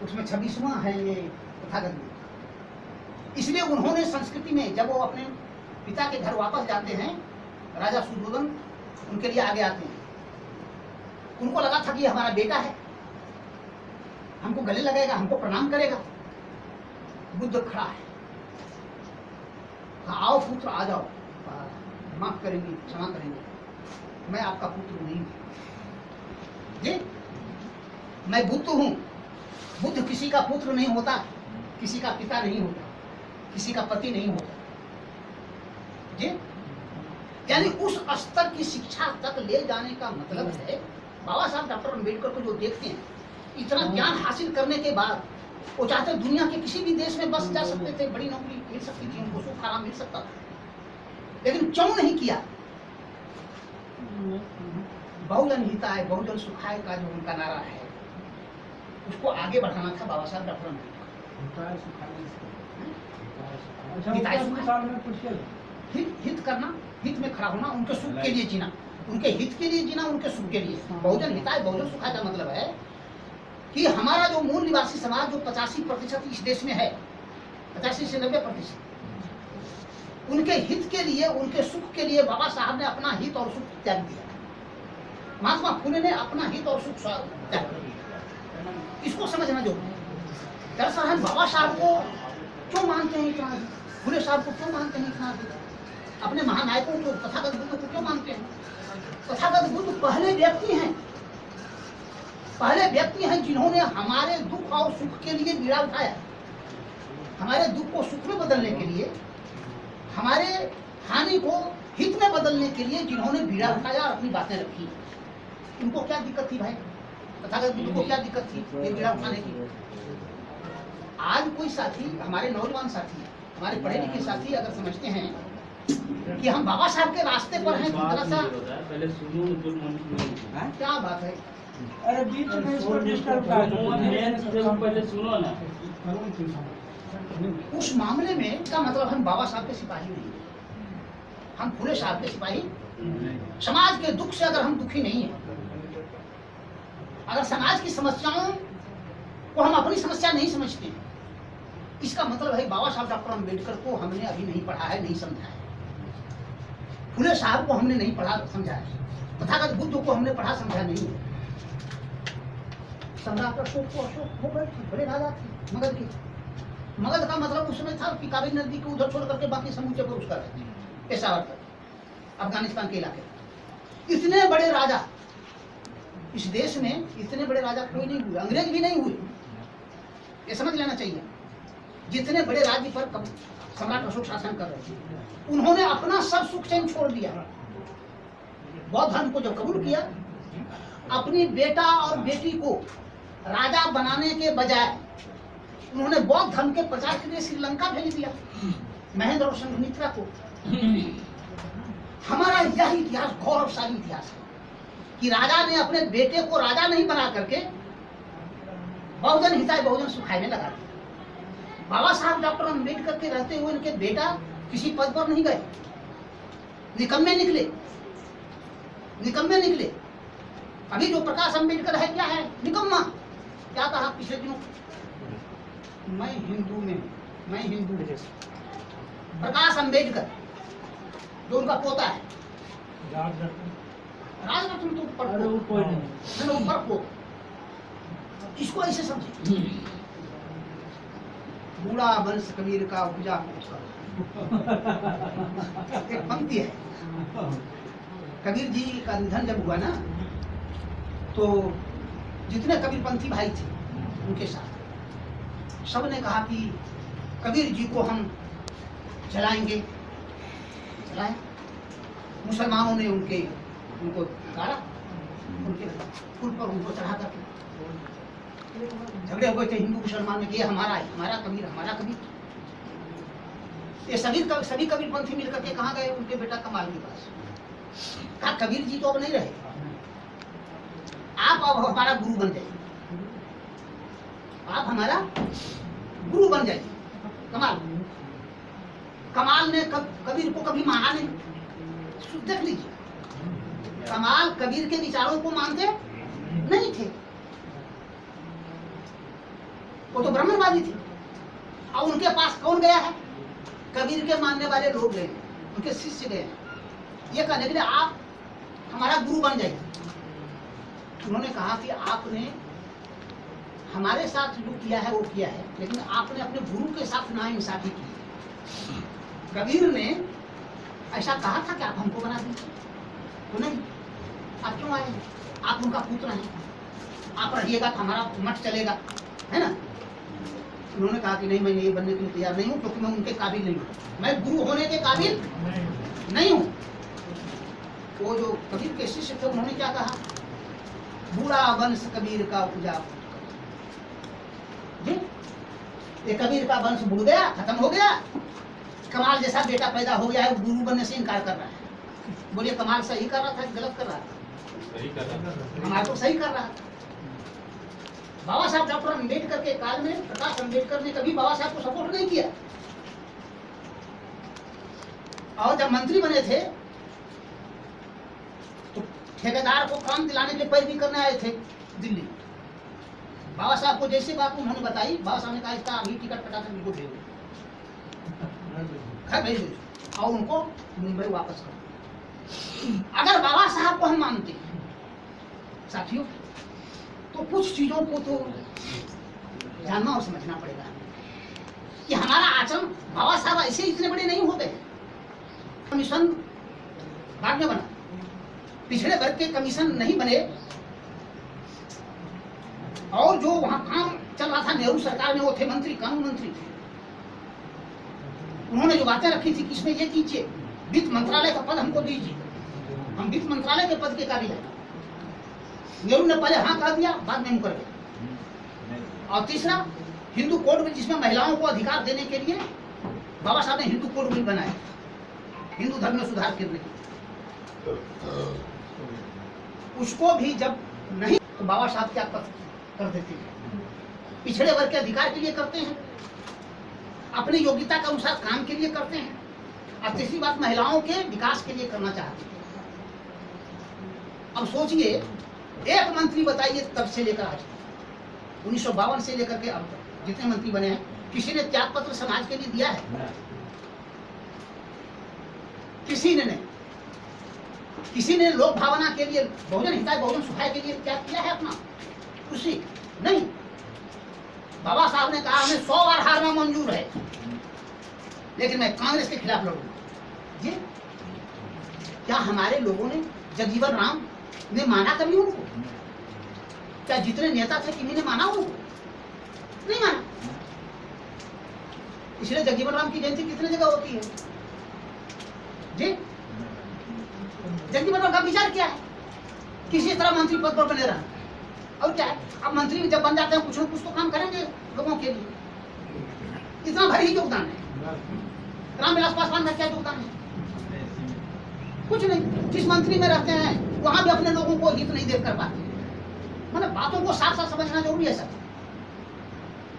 उसमें 26वां है ये तथागत बुद्ध। इसलिए उन्होंने संस्कृति में जब वो अपने पिता के घर वापस जाते हैं, राजा सुधोधन उनके लिए आगे आते हैं। उनको लगा था कि ये हमारा बेटा है, हमको गले लगेगा, हमको प्रणाम करेगा। बुद्ध खड़ा है, आओ पुत्र आ जाओ, माफ करेंगे, क्षमा करेंगे, मैं आपका पुत्र नहीं हूं जी, मैं बुद्ध हूं। बुद्ध किसी का पुत्र नहीं होता, किसी का पिता नहीं होता, किसी का पति नहीं होता जी। यानी उस स्तर की शिक्षा तक ले जाने का मतलब है, बाबा साहब डॉक्टर अम्बेडकर को जो देखते हैं, इतना ज्ञान हासिल करने के बाद वो चाहते दुनिया के किसी भी देश में बस जा सकते थे, बड़ी नौकरी मिल सकती थी उनको, सुख आराम मिल सकता था, लेकिन क्यों नहीं किया? बहुजन हिताय बहुजन सुखाय का जो उनका नारा है, उसको आगे बढ़ाना था बाबा साहब डॉक्टर अम्बेडकर। हित करना, हित में खड़ा होना, उनके सुख के लिए जीना, उनके हित के लिए जीना, उनके सुख के लिए। बहुजन हिताय बहुजन सुखाय का मतलब है कि हमारा जो मूल निवासी समाज जो 85% इस देश में है, 85 से 90%, उनके हित के लिए, उनके सुख के लिए बाबा साहब ने अपना हित और सुख त्याग दिया। महात्मा फुले ने अपना हित और सुख त्याग दिया। इसको समझना जरूरी है। दरअसल हम बाबा साहब को क्यों मानते हैं इतना, फुले साहब को क्यों मानते हैं इतना, अपने महानायकों को, तथागत बुद्ध को क्यों मानते हैं? तथागत बुद्ध पहले व्यक्ति हैं, पहले व्यक्ति हैं जिन्होंने हमारे दुख और सुख के लिए बीड़ा उठाया। हमारे दुख को सुख में बदलने के लिए, हमारे हानि को हित में बदलने के लिए जिन्होंने बीड़ा उठाया और अपनी बातें रखी, उनको क्या दिक्कत थी भाई? तथागत बुद्ध को क्या दिक्कत थी ये बीड़ा उठाने की? आज कोई साथी, हमारे नौजवान साथी, हमारे पढ़े लिखे साथी अगर समझते हैं कि हम बाबा साहब के रास्ते पर हैं, कितना सा पहले सुनो जो मन क्या बात है। अरे बीच में इसको डिस्टर्ब कर पहले सुनो ना। उस मामले में का मतलब हम बाबा साहब के सिपाही नहीं, हम फूले साहब के सिपाही। समाज के दुख से अगर हम दुखी नहीं है, अगर समाज की समस्याओं को हम अपनी समस्या नहीं समझते, इसका मतलब है बाबा साहब डॉक्टर अम्बेडकर को हमने अभी नहीं पढ़ा है, नहीं समझा है। फूले साहब को हमने नहीं पढ़ा समझा है, तथागत बुद्ध को हमने पढ़ा समझा नहीं है। सम्राट अशोक हो गए थे, बड़े राजा थे मगध के। मगध का मतलब उस समय था कि कावेरी नदी को उधर छोड़ करके बाकी समूचे पर उसका पेशावर तक, अफगानिस्तान के इलाके। इतने बड़े राजा इस देश में, इतने बड़े राजा कोई नहीं हुए, अंग्रेज भी नहीं हुए, ये समझ लेना चाहिए। जितने बड़े राज्य पर सम्राट अशोक शासन कर रहे थे, उन्होंने अपना सब सुख चैन छोड़ दिया। बौद्ध धर्म को जब कबूल किया, अपनी बेटा और बेटी को राजा बनाने के बजाय उन्होंने बौद्ध धर्म के प्रचार के लिए श्रीलंका भेज दिया, महेंद्र और संघमित्रा को। हमारा यह इतिहास गौरवशाली इतिहास है कि राजा ने अपने बेटे को राजा नहीं बना करके बहुजन हिताय बहुजन सुखाय में लगा दिया। बाबा साहब डॉक्टर अम्बेडकर के रहते हुए उनके बेटा किसी पद पर नहीं गए, निकम्मे निकले, निकम्मे निकले। अभी जो प्रकाश अम्बेडकर है क्या है? निकम्मा। क्या कहा पिछले दिनों? मैं हिंदू में, मैं हिंदू। प्रकाश अम्बेडकर जो उनका पोता है, राजरत्न तो ऊपर को, इसको ऐसे समझे, बूढ़ा वंश कबीर का उपजा। एक पंक्ति है, कबीर जी का निधन जब हुआ ना, तो जितने कबीरपंथी भाई थे उनके साथ सब ने कहा कि कबीर जी को हम जलाएंगे, जलाएं। मुसलमानों ने उनको गाड़ा, उनके पुल पर उनको चढ़ा करके झगड़े हुए थे हिंदू मुसलमान में कि हमारा है, हमारा कबीर, हमारा कबीर। ये सभी कबीरपंथी मिलकर के कहाँ गए? उनके बेटा कमाल के पास। कहा कबीर जी तो अब नहीं रहे, आप अब हमारा गुरु बन जाइए, आप हमारा गुरु बन जाइए। कमाल ने कबीर को कभी माना नहीं। देख लीजिए, कमाल कबीर के विचारों को मानते नहीं थे, वो तो ब्राह्मणवादी थे। और उनके पास कौन गया है? कबीर के मानने वाले लोग गए, उनके शिष्य गए, ये कहने के लिए आप हमारा गुरु बन जाइए। उन्होंने कहा कि आपने हमारे साथ जो किया है वो किया है, लेकिन आपने अपने गुरु के साथ नाइंसाफी की। कबीर ने ऐसा कहा था कि आप हमको बना दीजिए, तो नहीं, आप क्यों आए? आप उनका पुत्र हैं, आप रहिएगा तो हमारा मठ चलेगा, है ना। उन्होंने कहा कि नहीं, मैं ये बनने के लिए तैयार नहीं हूँ, क्योंकि मैं उनके काबिल नहीं हूँ, मैं गुरु होने के काबिल नहीं हूँ। वो जो कबीर के शिष्य थे उन्होंने क्या कहा? बूढ़ा वंश कबीर का उपजा। ये कबीर का वंश बुड़ गया, खत्म हो गया। कमाल जैसा बेटा पैदा हो गया है, वो गुरु बनने से इनकार कर रहा है। बोलिए कमाल सही कर रहा था कि गलत कर रहा था? सही कर रहा था। कमाल तो सही कर रहा था। बाबा साहब डॉक्टर अम्बेडकर के काल में प्रकाश अम्बेडकर ने कभी बाबा साहब को सपोर्ट नहीं किया, और जब मंत्री बने थे तो ठेकेदार को काम दिलाने के लिए पैरवी करने आए थे दिल्ली। बाबा साहब को जैसे बात उन्होंने बताई, बाबा साहब ने कहा इसका अभी टिकट कटा कर उनको भेज दो और उनको मुंबई वापस करो। अगर बाबा साहब को हम मानते हैं साथियों, तो कुछ चीजों को तो जानना और समझना पड़ेगा कि हमारा आचरण, बाबा साहब ऐसे इतने बड़े नहीं होते हैं। कमीशन बाद में बना, पिछड़े वर्ग के कमीशन नहीं बने, और जो वहां काम चल रहा था नेहरू सरकार में, वो थे मंत्री, कानून मंत्री थे। उन्होंने जो बातें रखी थी कि इसमें ये कीजिए, वित्त मंत्रालय का पद हमको दीजिए, हम वित्त मंत्रालय के पद के काबिल हैं। नेहरू ने पहले हाँ कह दिया, बाद में मुकर गया। और तीसरा, हिंदू कोड बिल, जिसमें महिलाओं को अधिकार देने के लिए बाबा साहब ने हिंदू कोड बिल बनाया, हिंदू धर्म में सुधार करने के लिए। उसको भी जब नहीं तो बाबा साहब क्या कर देते हैं, पिछड़े वर्ग के अधिकार के लिए करते हैं, अपनी योग्यता के अनुसार काम के लिए करते हैं, और तीसरी बात महिलाओं के विकास के लिए करना चाहते हैं। अब सोचिए, एक मंत्री बताइए तब से लेकर आज 1952 से लेकर के अब तक जितने मंत्री बने हैं, किसी ने त्याग पत्र समाज के लिए दिया है? किसी ने नहीं। किसी ने लोक भावना के लिए, बहुजन हिताय बहुजन सुखाय के लिए त्याग किया है अपना? खुशी नहीं। बाबा साहब ने कहा हमें 100 बार हारना मंजूर है, लेकिन मैं कांग्रेस के खिलाफ लड़ूंगा। ये क्या हमारे लोगों ने, जगजीवन राम ने माना कभी उनको? क्या जितने नेता थे किन्हीं ने माना उनको? नहीं माना। इसलिए जगजीवन राम की जयंती कितने जगह होती है जी? जगजीवन राम का विचार क्या है? किसी तरह मंत्री पद पर बने रहना, और क्या है? अब मंत्री जब बन जाते हैं कुछ न कुछ तो काम करेंगे लोगों के लिए। इतना भारी योगदान है। रामविलास पासवान का क्या योगदान है? कुछ नहीं। जिस मंत्री में रहते हैं वहां भी अपने लोगों को हित नहीं देख कर पाते। मतलब बातों को साफ साफ समझना जरूरी है सब।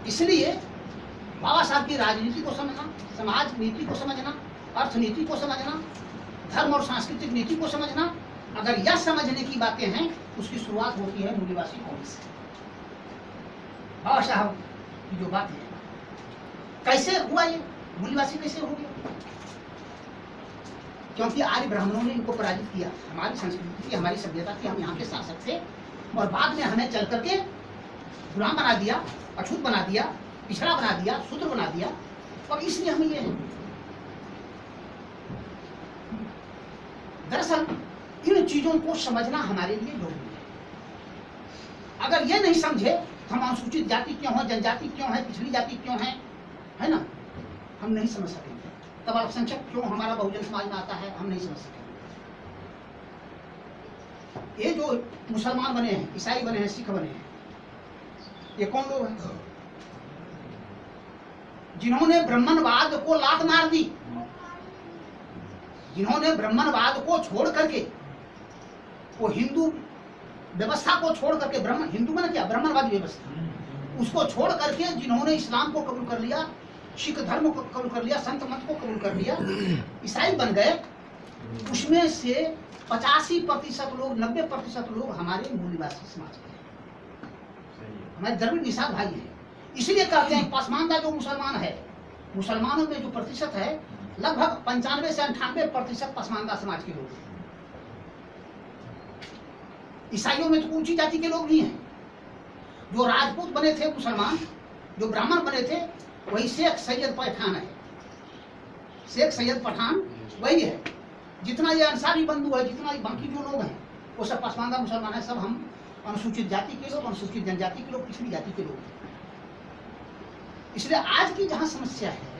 इसलिए बाबा साहब की राजनीति को समझना, समाज नीति को समझना, अर्थनीति को समझना, धर्म और सांस्कृतिक नीति को समझना, अगर यह समझने की बातें हैं, उसकी शुरुआत होती है मूल्यवासी कौन से। बाबा साहब की जो बात है, कैसे हुआ ये मूल्यवासी, कैसे हो गया? क्योंकि आर्य ब्राह्मणों ने इनको पराजित किया। हमारी संस्कृति की, हमारी सभ्यता की, हम यहाँ के शासक थे, और बाद में हमें चल करके गुलाम बना दिया, अछूत बना दिया, पिछड़ा बना दिया, शूद्र बना दिया, और इसलिए हमें ये दरअसल इन चीजों को समझना हमारे लिए जरूरी है। अगर ये नहीं समझे तो हम अनुसूचित जाति क्यों है, जनजाति क्यों है, पिछड़ी जाति क्यों है ना, हम नहीं समझ सकेंगे। तब अल्पसंख्यक क्यों हमारा बहुजन समाज में आता है, हम नहीं समझ सकेंगे। ये जो मुसलमान बने हैं, ईसाई बने हैं, सिख बने हैं, ये कौन लोग हैं? जिन्होंने ब्राह्मणवाद को लात मार दी, जिन्होंने ब्राह्मणवाद को छोड़ करके, वो हिंदू व्यवस्था को छोड़ करके, ब्राह्मण हिंदू मैंने क्या, ब्राह्मणवादी व्यवस्था, उसको छोड़ करके जिन्होंने इस्लाम को कबूल कर लिया, सिख धर्म को कबूल कर लिया, संत मत को कबूल कर लिया, ईसाई बन गए, उसमें से 85% लोग, 90% लोग हमारे मूलवासी समाज के हैं, हमारे द्रविड़ निषाद भाई हैं। इसलिए कहते हैं पसमानदा जो मुसलमान है, मुसलमानों में जो प्रतिशत है, लगभग 95 से 98% पसमानदा समाज के लोग हैं। ईसाइयों में तो ऊंची जाति के लोग भी हैं। जो राजपूत बने थे मुसलमान, जो ब्राह्मण बने थे, वही शेख सैयद पठान है। शेख सैयद पठान वही है। जितना ये अंसारी बंधु है, जितना ये बाकी जो लोग हैं, वो सब पसमानदा मुसलमान है। सब हम अनुसूचित जाति के लोग, अनुसूचित जनजाति के लोग, पिछड़ी जाति के लोग। इसलिए आज की जहां समस्या है,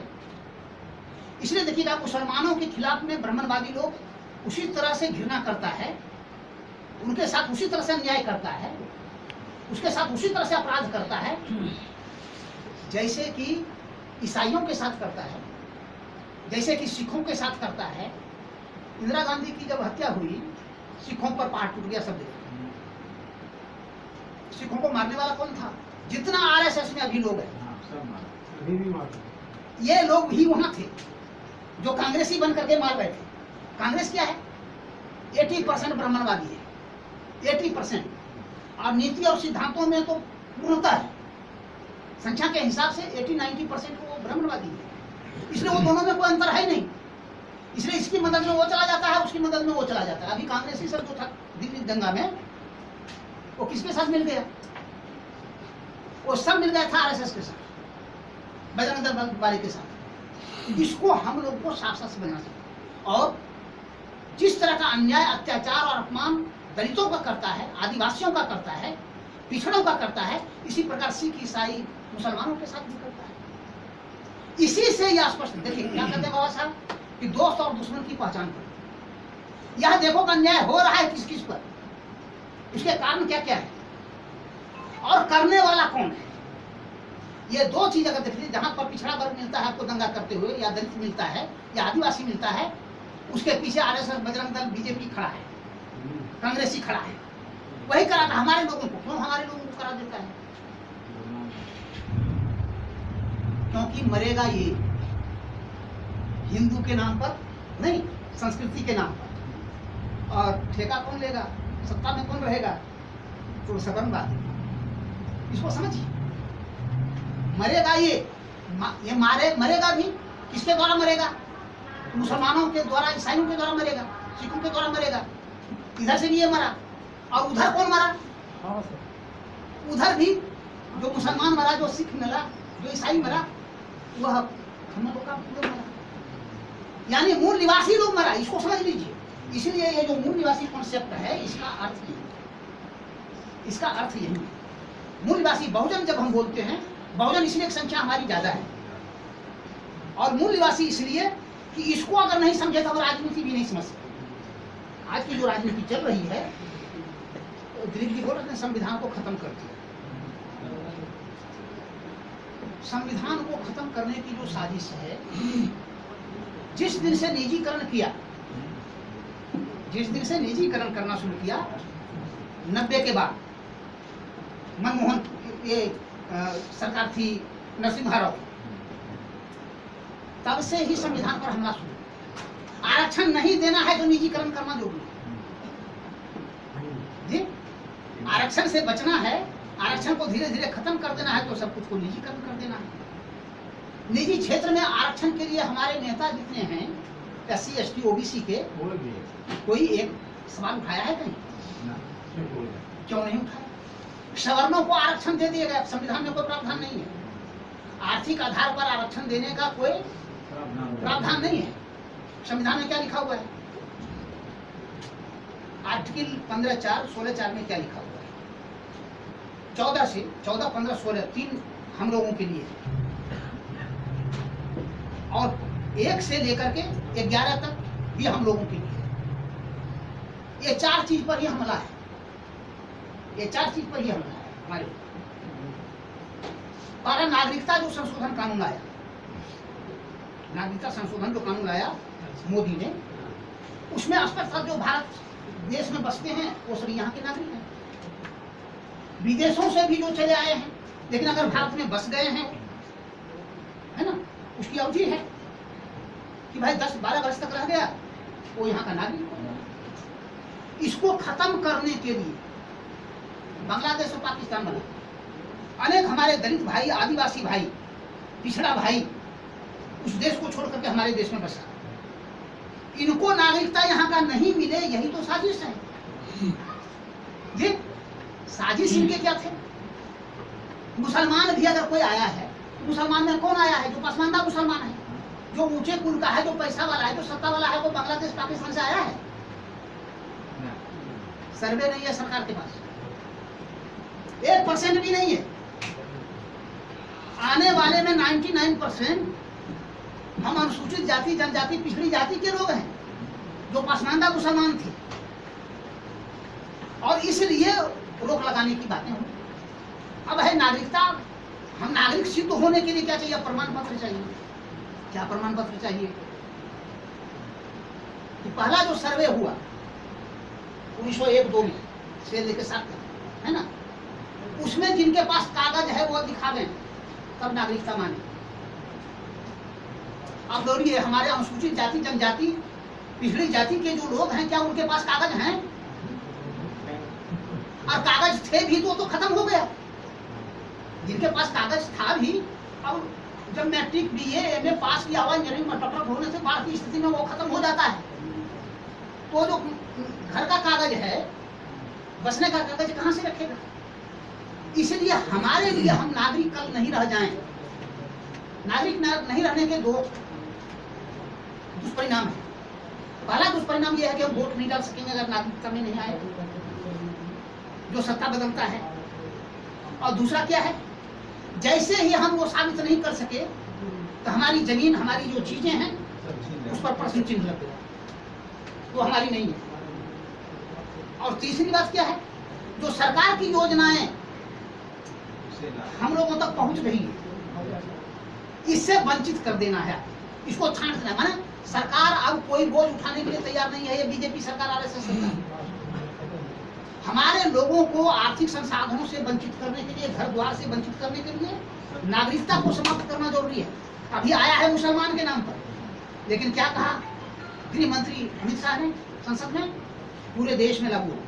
इसलिए देखिएगा मुसलमानों के खिलाफ में ब्राह्मणवादी लोग उसी तरह से घृणा करता है, उनके साथ उसी तरह से अन्याय करता है, उसके साथ उसी तरह से अपराध करता है जैसे कि ईसाइयों के साथ करता है, जैसे कि सिखों के साथ करता है। इंदिरा गांधी की जब हत्या हुई, सिखों पर पहाड़ टूट गया सब जगह। सिखों को मारने वाला कौन था? जितना आरएसएस में अभी लोग हैं, ये लोग भी वहां थे जो कांग्रेसी बन करके मार बैठे। कांग्रेस क्या है? 80% ब्राह्मणवादी है, 80%, और नीति और सिद्धांतों में तो पूर्णता है। संख्या के हिसाब से 80-90% वो ब्राह्मणवादी है। इसलिए वो दोनों में कोई अंतर है नहीं। इसलिए इसकी मदद में वो चला जाता है, उसकी मदद में वो चला जाता है। अभी कांग्रेसी सब जो था दिल्ली दंगा में, वो किसके साथ मिल गया? वो सब मिल गया था आरएसएस के साथ, बजरंग दल वाले के साथ। जिसको हम लोग को साफ साफ समझना चाहिए। और जिस तरह का अन्याय, अत्याचार और अपमान दलितों का करता है, आदिवासियों का करता है, पिछड़ों का करता है, इसी प्रकार सिख, ईसाई, मुसलमानों के साथ भी करता है। इसी से यह स्पष्ट, देखिए क्या कहते हैं बाबा साहब कि दोस्त और दुश्मन की पहचान करो। यह देखो कि अन्याय हो रहा है किस किस पर, उसके कारण क्या क्या है और करने वाला कौन है। ये दो चीज अगर देखिए, जहां पर पिछड़ा वर्ग मिलता है आपको दंगा करते हुए, या दलित मिलता है या आदिवासी मिलता है, उसके पीछे आरएसएस, बजरंग दल, बीजेपी खड़ा है, कांग्रेसी खड़ा है। वही कराता हमारे लोगों को, क्यों हमारे लोगों को करा देता है? क्योंकि मरेगा ये हिंदू के नाम पर नहीं, संस्कृति के नाम पर। और ठेका कौन लेगा, सत्ता में कौन रहेगा, तो सबन बात है। इसको समझिए, मरेगा ये मरेगा भी किसके द्वारा मरेगा? मुसलमानों के द्वारा, ईसाइयों के द्वारा मरेगा, सिखों के द्वारा मरेगा। इधर से भी ये मरा, और उधर कौन मरा? उधर भी जो मुसलमान मरा, जो सिख मरा, जो ईसाई मरा, वह हम लोग का मरा, यानी मूल निवासी लोग मरा। इसको समझ लीजिए। इसलिए ये जो मूल निवासी कॉन्सेप्ट है, इसका अर्थ यही, इसका अर्थ यही है। मूल निवासी बहुजन जब हम बोलते हैं, बहुजन इसलिए संख्या हमारी ज्यादा है, और मूल निवासी इसलिए कि इसको अगर नहीं समझे तो राजनीति भी नहीं समझ सकते। आज की जो राजनीति चल रही है, दिलीप जी बोल रहे हैं संविधान को खत्म कर दिया। संविधान को खत्म करने की जो साजिश है, जिस दिन से निजीकरण किया, जिस दिन से निजीकरण करना शुरू किया 90 के बाद, मनमोहन ये सरकार थी, नरसिम्हा राव, तब से ही संविधान पर हमला शुरू। आरक्षण नहीं देना है तो निजीकरण करना जरूरी है जी। आरक्षण से बचना है, आरक्षण को धीरे धीरे खत्म कर देना है, तो सब कुछ को निजीकरण कर देना है। निजी क्षेत्र में आरक्षण के लिए हमारे नेता जितने हैं, SC ST OBC के, कोई एक सवाल उठाया है कहीं? क्यों नहीं उठाया? सवर्णों को आरक्षण दे दिया गया, संविधान में कोई प्रावधान नहीं है। आर्थिक आधार पर आरक्षण देने का कोई प्रावधान नहीं है। संविधान में क्या लिखा हुआ है? आर्टिकल 15(4), 16(4) में क्या लिखा हुआ है? 14 से 14, 15, 16 तीन हम लोगों के लिए है, और 1 से लेकर के 11 तक भी हम लोगों के लिए है। ये 4 चीज पर ही हमला है, ये 4 चीज पर ही हमला है हमारे। और नागरिकता जो संशोधन कानून आया, नागरिकता संशोधन जो कानून आया मोदी ने, उसमें स्पष्ट था जो भारत देश में बसते हैं वो सभी यहाँ के नागरिक हैं। विदेशों से भी जो चले आए हैं, लेकिन अगर भारत में बस गए हैं, है ना, उसकी अवधि है कि भाई 10-12 वर्ष तक रह गया, वो यहाँ का नागरिक हो। इसको खत्म करने के लिए बांग्लादेश और पाकिस्तान बना। अनेक हमारे दलित भाई, आदिवासी भाई, पिछड़ा भाई उस देश को छोड़ करके हमारे देश में बसा। इनको नागरिकता यहाँ का नहीं मिले, यही तो साजिश है जी। साजिश इनके क्या थे? मुसलमान भी अगर कोई आया है, मुसलमान में कौन आया है? जो पसमानदा मुसलमान है, जो ऊंचे कुल का है, जो पैसा वाला है, जो सत्ता वाला है, वो बांग्लादेश पाकिस्तान से आया है? सर्वे नहीं है सरकार के पास, 1% भी नहीं है। आने वाले में 99% हम अनुसूचित जाति, जनजाति, पिछड़ी जाति के लोग हैं, जो पसमानदा मुसलमान थे, और इसलिए रोक लगाने की बातें हों। अब है नागरिकता, हम नागरिक सिद्ध होने के लिए क्या चाहिए? प्रमाण पत्र चाहिए। क्या प्रमाण पत्र चाहिए? तो पहला जो सर्वे हुआ 1901-2 में से लेकर 7 तक, है ना, उसमें जिनके पास कागज है वो दिखा दें, तब नागरिकता माने। अब बोलिए, हमारे अनुसूचित जाति, जनजाति, पिछड़ी जाति के जो लोग हैं, क्या उनके पास कागज हैं? और कागज थे भी तो खत्म हो गया। जिनके पास कागज था भी, अब जब मैट्रिक, BA, MA पास किया हुआ, इंजीनियरिंग में टॉपर होने से बाढ़ की स्थिति में वो खत्म हो जाता है। तो जो घर का कागज है, बसने का कागज कहां से रखेगा? इसलिए हमारे लिए हम नागरिक कल नहीं रह जाएं। नागरिक नहीं रहने के 2 दुष्परिणाम है। पहला दुष्परिणाम यह है कि हम वोट नहीं डाल सकेंगे अगर नागरिकता में नहीं आए, जो सत्ता बदलता है। और दूसरा क्या है? जैसे ही हम वो साबित नहीं कर सके तो हमारी जमीन, हमारी जो चीजें हैं उस पर प्रश्न चिन्ह लग गया, वो हमारी नहीं है। और तीसरी बात क्या है, जो सरकार की योजनाएं हम लोगों तक पहुंच रही है, इससे वंचित कर देना है, इसको छांट देना है। माने सरकार अब कोई बोझ उठाने के लिए तैयार नहीं है। ये बीजेपी सरकार, आरएसएस सरकार हमारे लोगों को आर्थिक संसाधनों से वंचित करने के लिए, घर द्वार से वंचित करने के लिए, नागरिकता को समाप्त करना जरूरी है। अभी आया है मुसलमान के नाम पर, लेकिन क्या कहा गृह मंत्री अमित शाह ने संसद में, पूरे देश में लागू होगा।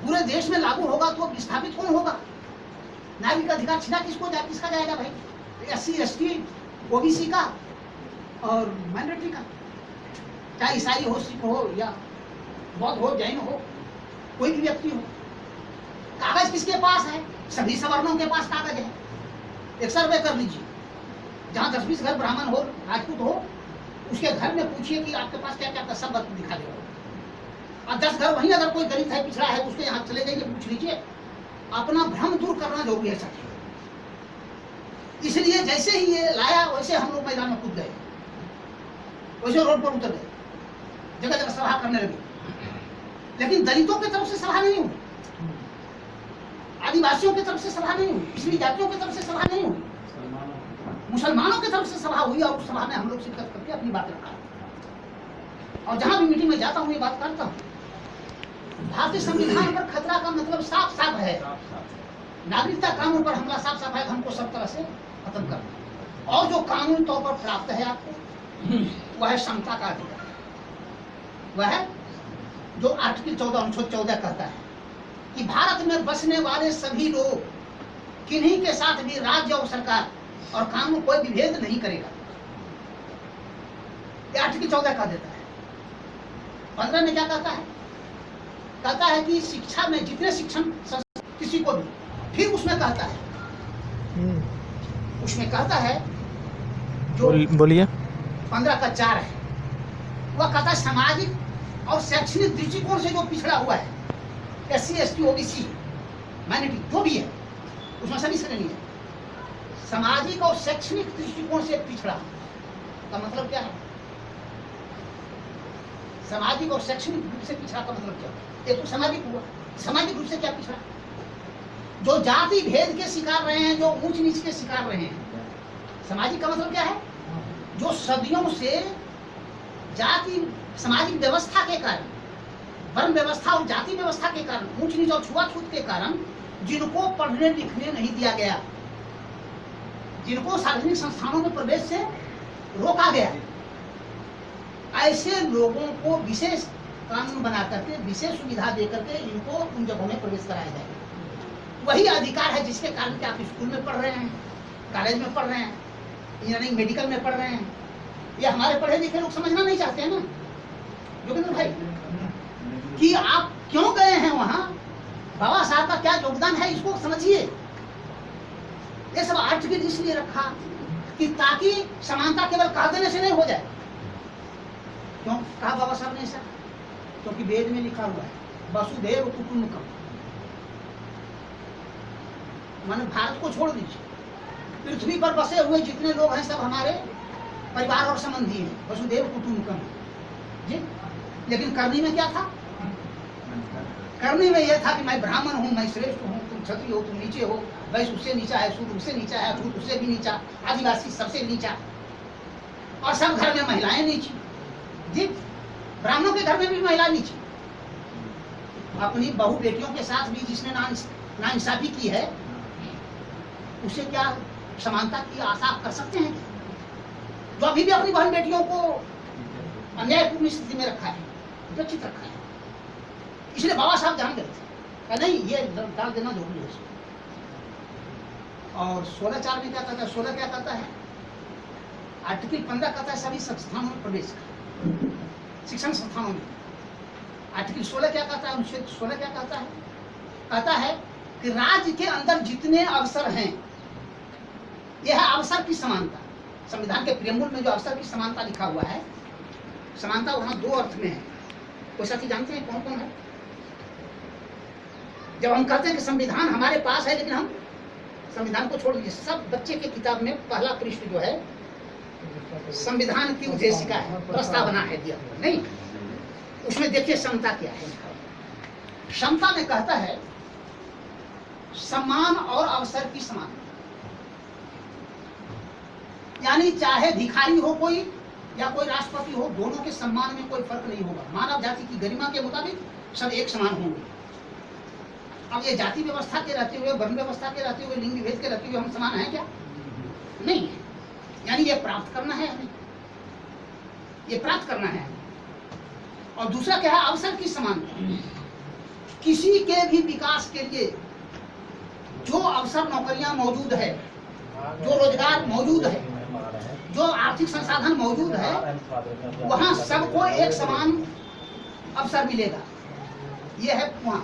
पूरे देश में लागू होगा तो विस्थापित कौन होगा? नागरिक अधिकार छिना किसका जाएगा भाई? SC ST OBC का और माइनॉरिटी का, चाहे ईसाई हो, सिख हो, या बौद्ध हो, जैन हो, कोई भी व्यक्ति हो। कागज किसके पास है? सभी सवर्णों के पास कागज है। एक सर्वे कर लीजिए, जहां 10-20 घर ब्राह्मण हो, राजपूत हो, उसके घर में पूछिए कि आपके पास क्या क्या, सब दिखा देगा। और 10 घर वहीं अगर कोई गरीब है, पिछड़ा है, उसके यहाँ चले जाइए, पूछ लीजिए। अपना भ्रम दूर करना जरूरी है साथियों। इसलिए जैसे ही ये लाया, वैसे हम लोग मैदान में कूद गए, वैसे रोड पर उतर गए, जगह जगह सभा करने लगे। लेकिन दलितों की तरफ से सभा नहीं हुई, आदिवासियों की तरफ से सभा नहीं हुई, पिछड़ी जातियों की तरफ से सभा नहीं हुई, मुसलमानों की तरफ से सभा हुई। और उस सभा में हम लोग शिरकत करके अपनी बात रखा। और जहां भी मीटिंग में जाता हूं, ये बात करता हूं, भारतीय संविधान पर खतरा का मतलब साफ साफ है, नागरिकता कानून पर हमला साफ साफ है, हमको सब तरह से खत्म करना। और जो कानून तौर पर प्राप्त है आपको, वह है समता का अधिकार। वह है जो आर्टिकल 14 अनुच्छेद 14 कहता है कि भारत में बसने वाले सभी लोग किन्हीं के साथ भी राज्य और सरकार और कानून कोई विभेद नहीं करेगा। यह आर्टिकल 14 कह देता है। 15 में क्या कहता है? कहता है कि शिक्षा में जितने शिक्षण किसी को भी, फिर उसमें कहता है, उसमें कहता है जो बोलिए 15 का 4 है, वह कहता है सामाजिक और शैक्षणिक दृष्टिकोण से जो पिछड़ा हुआ है, SC ST OBC माइनॉरिटी जो भी है, उसमें सभी श्रेणी है। सामाजिक और शैक्षणिक दृष्टिकोण से पिछड़ा का मतलब क्या है? सामाजिक और शैक्षणिक रूप से पिछड़ा का मतलब क्या है? एक तो सामाजिक हुआ, सामाजिक रूप से क्या पिछड़ा? जो जाति भेद के शिकार रहे हैं, जो ऊंच नीच के शिकार रहे हैं। सामाजिक का मतलब क्या है? जो सदियों से जाति सामाजिक व्यवस्था के कारण, वर्ण व्यवस्था और जाति व्यवस्था के कारण, ऊंच नीच और छुआछूत के कारण जिनको पढ़ने लिखने नहीं दिया गया, जिनको सार्वजनिक संस्थानों में प्रवेश से रोका गया, ऐसे लोगों को विशेष कानून बना करके, विशेष सुविधा दे करके इनको उन जगहों में प्रवेश कराया जाएगा। वही अधिकार है जिसके कारण कि आप स्कूल में पढ़ रहे हैं, कॉलेज में पढ़ रहे हैं, इंजीनियरिंग मेडिकल में पढ़ रहे हैं। ये हमारे पढ़े लिखे लोग समझना नहीं चाहते हैं ना योगेंद्र भाई, कि आप क्यों गए हैं वहां, बाबा साहब का क्या योगदान है, इसको समझिए। ये सब आर्टिकल इसलिए रखा कि ताकि समानता केवल कह देने से नहीं हो जाए। क्यों कहा बाबा साहब ने ऐसा? क्योंकि वेद में लिखा हुआ है वसुधैव कुटुंबकम, माने भारत को छोड़ दीजिए, पृथ्वी पर बसे हुए जितने लोग हैं सब हमारे परिवार और संबंधी हैं, वसुधैव कुटुंबकम जी। लेकिन करनी में क्या था? करनी में यह था कि मैं ब्राह्मण हूं, मैं श्रेष्ठ हूं, तुम क्षत्रिय हो, तुम नीचे हो, वैश्य उससे नीचा है, शूद्र उससे नीचा है, अछूत उससे भी नीचा, आदिवासी सबसे नीचा, और सब घर में महिलाएं नीची जी। ब्राह्मणों के घर में भी महिला नीची। अपनी बहू बेटियों के साथ भी जिसने नाइंसाफी की है, उसे क्या समानता की आशा आप कर सकते हैं? जो अभी भी अपनी बहन बेटियों को अन्यायपूर्ण स्थिति में रखा है, सुरक्षित रखा है। इसलिए बाबा साहब जान गए थे, नहीं ये डाल देना जरूरी है। और 16(4) में क्या कहता है? 16 क्या कहता है? आर्टिकल 15 कहता है सभी संस्थानों में प्रवेश का, शिक्षण संस्थानों में। आर्टिकल 16 क्या कहता है? अनुच्छेद 16 क्या कहता है? कहता है कि राज्य के अंदर जितने अवसर हैं, यह है अवसर की समानता। संविधान के प्रियम्बुल में जो अवसर की समानता लिखा हुआ है, समानता वहां 2 अर्थ में है। कोई साथी जानते हैं कौन कौन है? जब हम कहते हैं कि संविधान हमारे पास है, लेकिन हम संविधान को छोड़ दीजिए, सब बच्चे के किताब में पहला पृष्ठ जो है संविधान की उद्देशिका है, प्रस्तावना है दिया हुआ, नहीं उसमें देखिए समता क्या है। समता में कहता है सम्मान और अवसर की समानता, यानी चाहे भिखारी हो कोई या कोई राष्ट्रपति हो, दोनों के सम्मान में कोई फर्क नहीं होगा। मानव जाति की गरिमा के मुताबिक सब एक समान होंगे। अब ये जाति व्यवस्था के रहते हुए, वर्ण व्यवस्था के रहते हुए, लिंग विभेद के रहते हुए हम समान हैं क्या? नहीं है। यानी ये प्राप्त करना है हमें, ये प्राप्त करना है हमें। और दूसरा क्या है? अवसर की समानता। किसी के भी विकास के लिए जो अवसर, नौकरियां मौजूद है, जो रोजगार मौजूद है, जो आर्थिक संसाधन मौजूद है, वहां सबको एक समान अवसर मिलेगा। यह है वहां।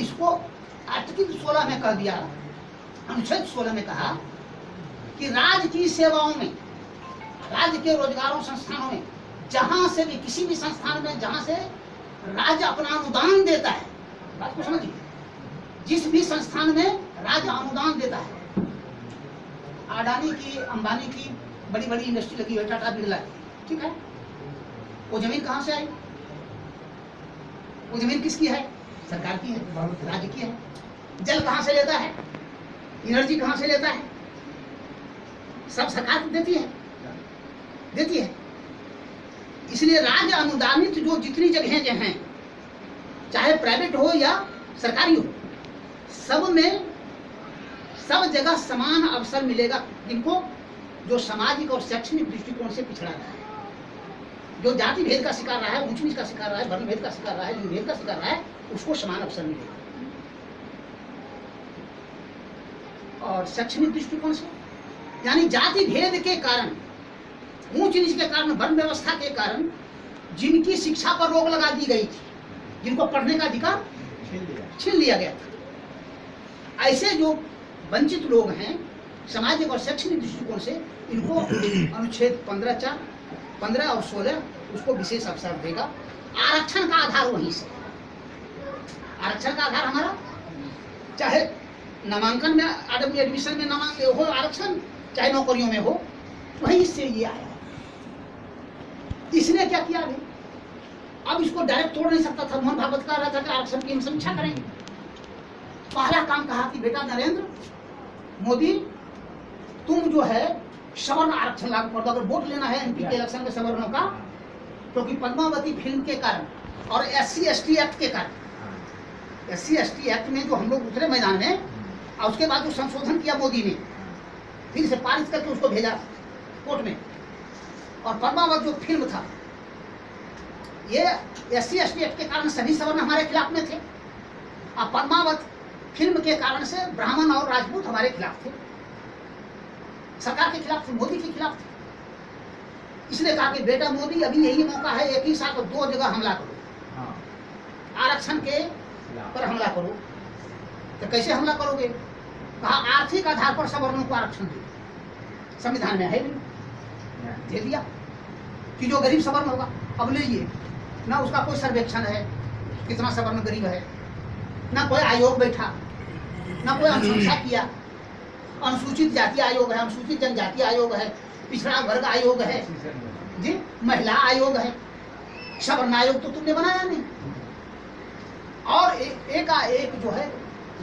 इसको आर्टिकल 16 में कह दिया, अनुच्छेद 16 में कहा कि राज्य की सेवाओं में, राज्य के रोजगारों संस्थानों में, जहां से भी, किसी भी संस्थान में जहां से राज्य अपना अनुदान देता है, बात को समझिए, जिस भी संस्थान में राज्य अनुदान देता है, अडानी की, अंबानी की बड़ी बड़ी इंडस्ट्री लगी है, टाटा बिरला की, ठीक है, वो जमीन कहां से आई? वो जमीन किसकी है? सरकार की है, राज्य की है। जल कहां से लेता है? एनर्जी कहां से लेता है? सब सरकार देती है, देती है। इसलिए राज्य अनुदानित जो जितनी जगहें जो हैं, चाहे प्राइवेट हो या सरकारी हो, सब में सब जगह समान अवसर मिलेगा। जिनको जो सामाजिक और शैक्षणिक दृष्टिकोण से पिछड़ा रहा है, जो जाति भेद का शिकार रहा है, ऊंच नीच का शिकार रहा है, वर्ण भेद का शिकार रहा है, लिंग भेद का शिकार रहा है, उसको समान अवसर मिलेगा। और शैक्षणिक दृष्टिकोण से, यानी जाति भेद के कारण, ऊंच नीच के कारण, वर्ण व्यवस्था के कारण जिनकी शिक्षा पर रोक लगा दी गई थी, जिनको पढ़ने का अधिकार छीन लिया गया था, ऐसे जो वंचित लोग हैं सामाजिक और शैक्षणिक दृष्टिकोण से, इनको अनुच्छेद 15 और 16 उसको विशेष अवसर देगा। आरक्षण का आधार वहीं से, आरक्षण का आधार हमारा, चाहे नामांकन में, एडमिशन में नामांकन हो आरक्षण, चाहे नौकरियों में हो, वहीं से ये आया। इसने क्या किया अभी? अब इसको डायरेक्ट तोड़ नहीं सकता था। मोहन भागवत कह रहा था कि आरक्षण की हम समीक्षा करेंगे। पहला काम कहा कि बेटा नरेंद्र मोदी, तुम जो है सवर्ण आरक्षण लागू कर दो। अगर वोट लेना है एमपी के इलेक्शन में सवर्णों का, क्योंकि पद्मावती फिल्म के कारण और SC/ST एक्ट के कारण, SC/ST एक्ट में जो हम लोग उतरे मैदान में, और उसके बाद जो संशोधन किया मोदी ने, फिर से पारित करके उसको भेजा कोर्ट में, और पद्मावत जो फिल्म था, ये SC/ST एक्ट के कारण सभी सवर्ण हमारे खिलाफ में थे, और पद्मावत फिल्म के कारण से ब्राह्मण और राजपूत हमारे खिलाफ थे, सरकार के खिलाफ थे, मोदी के खिलाफ थे। इसलिए कहा कि बेटा मोदी, अभी यही मौका है, एक ही साथ 2 जगह हमला करो, आरक्षण के पर हमला करो। तो कैसे हमला करोगे? कहा आर्थिक आधार पर सवर्णों को आरक्षण दो। संविधान में है नहीं, दे दिया कि जो गरीब सवर्ण होगा, अब लीजिए ना, उसका कोई सर्वेक्षण है कितना सवर्ण गरीब है, ना कोई आयोग बैठा, ना कोई अनुशंसा किया। अनुसूचित जाति आयोग है, अनुसूचित जनजाति आयोग है, पिछड़ा वर्ग आयोग है जी, महिला आयोग है, सवर्ण आयोग तो तुमने बनाया नहीं, और एक जो है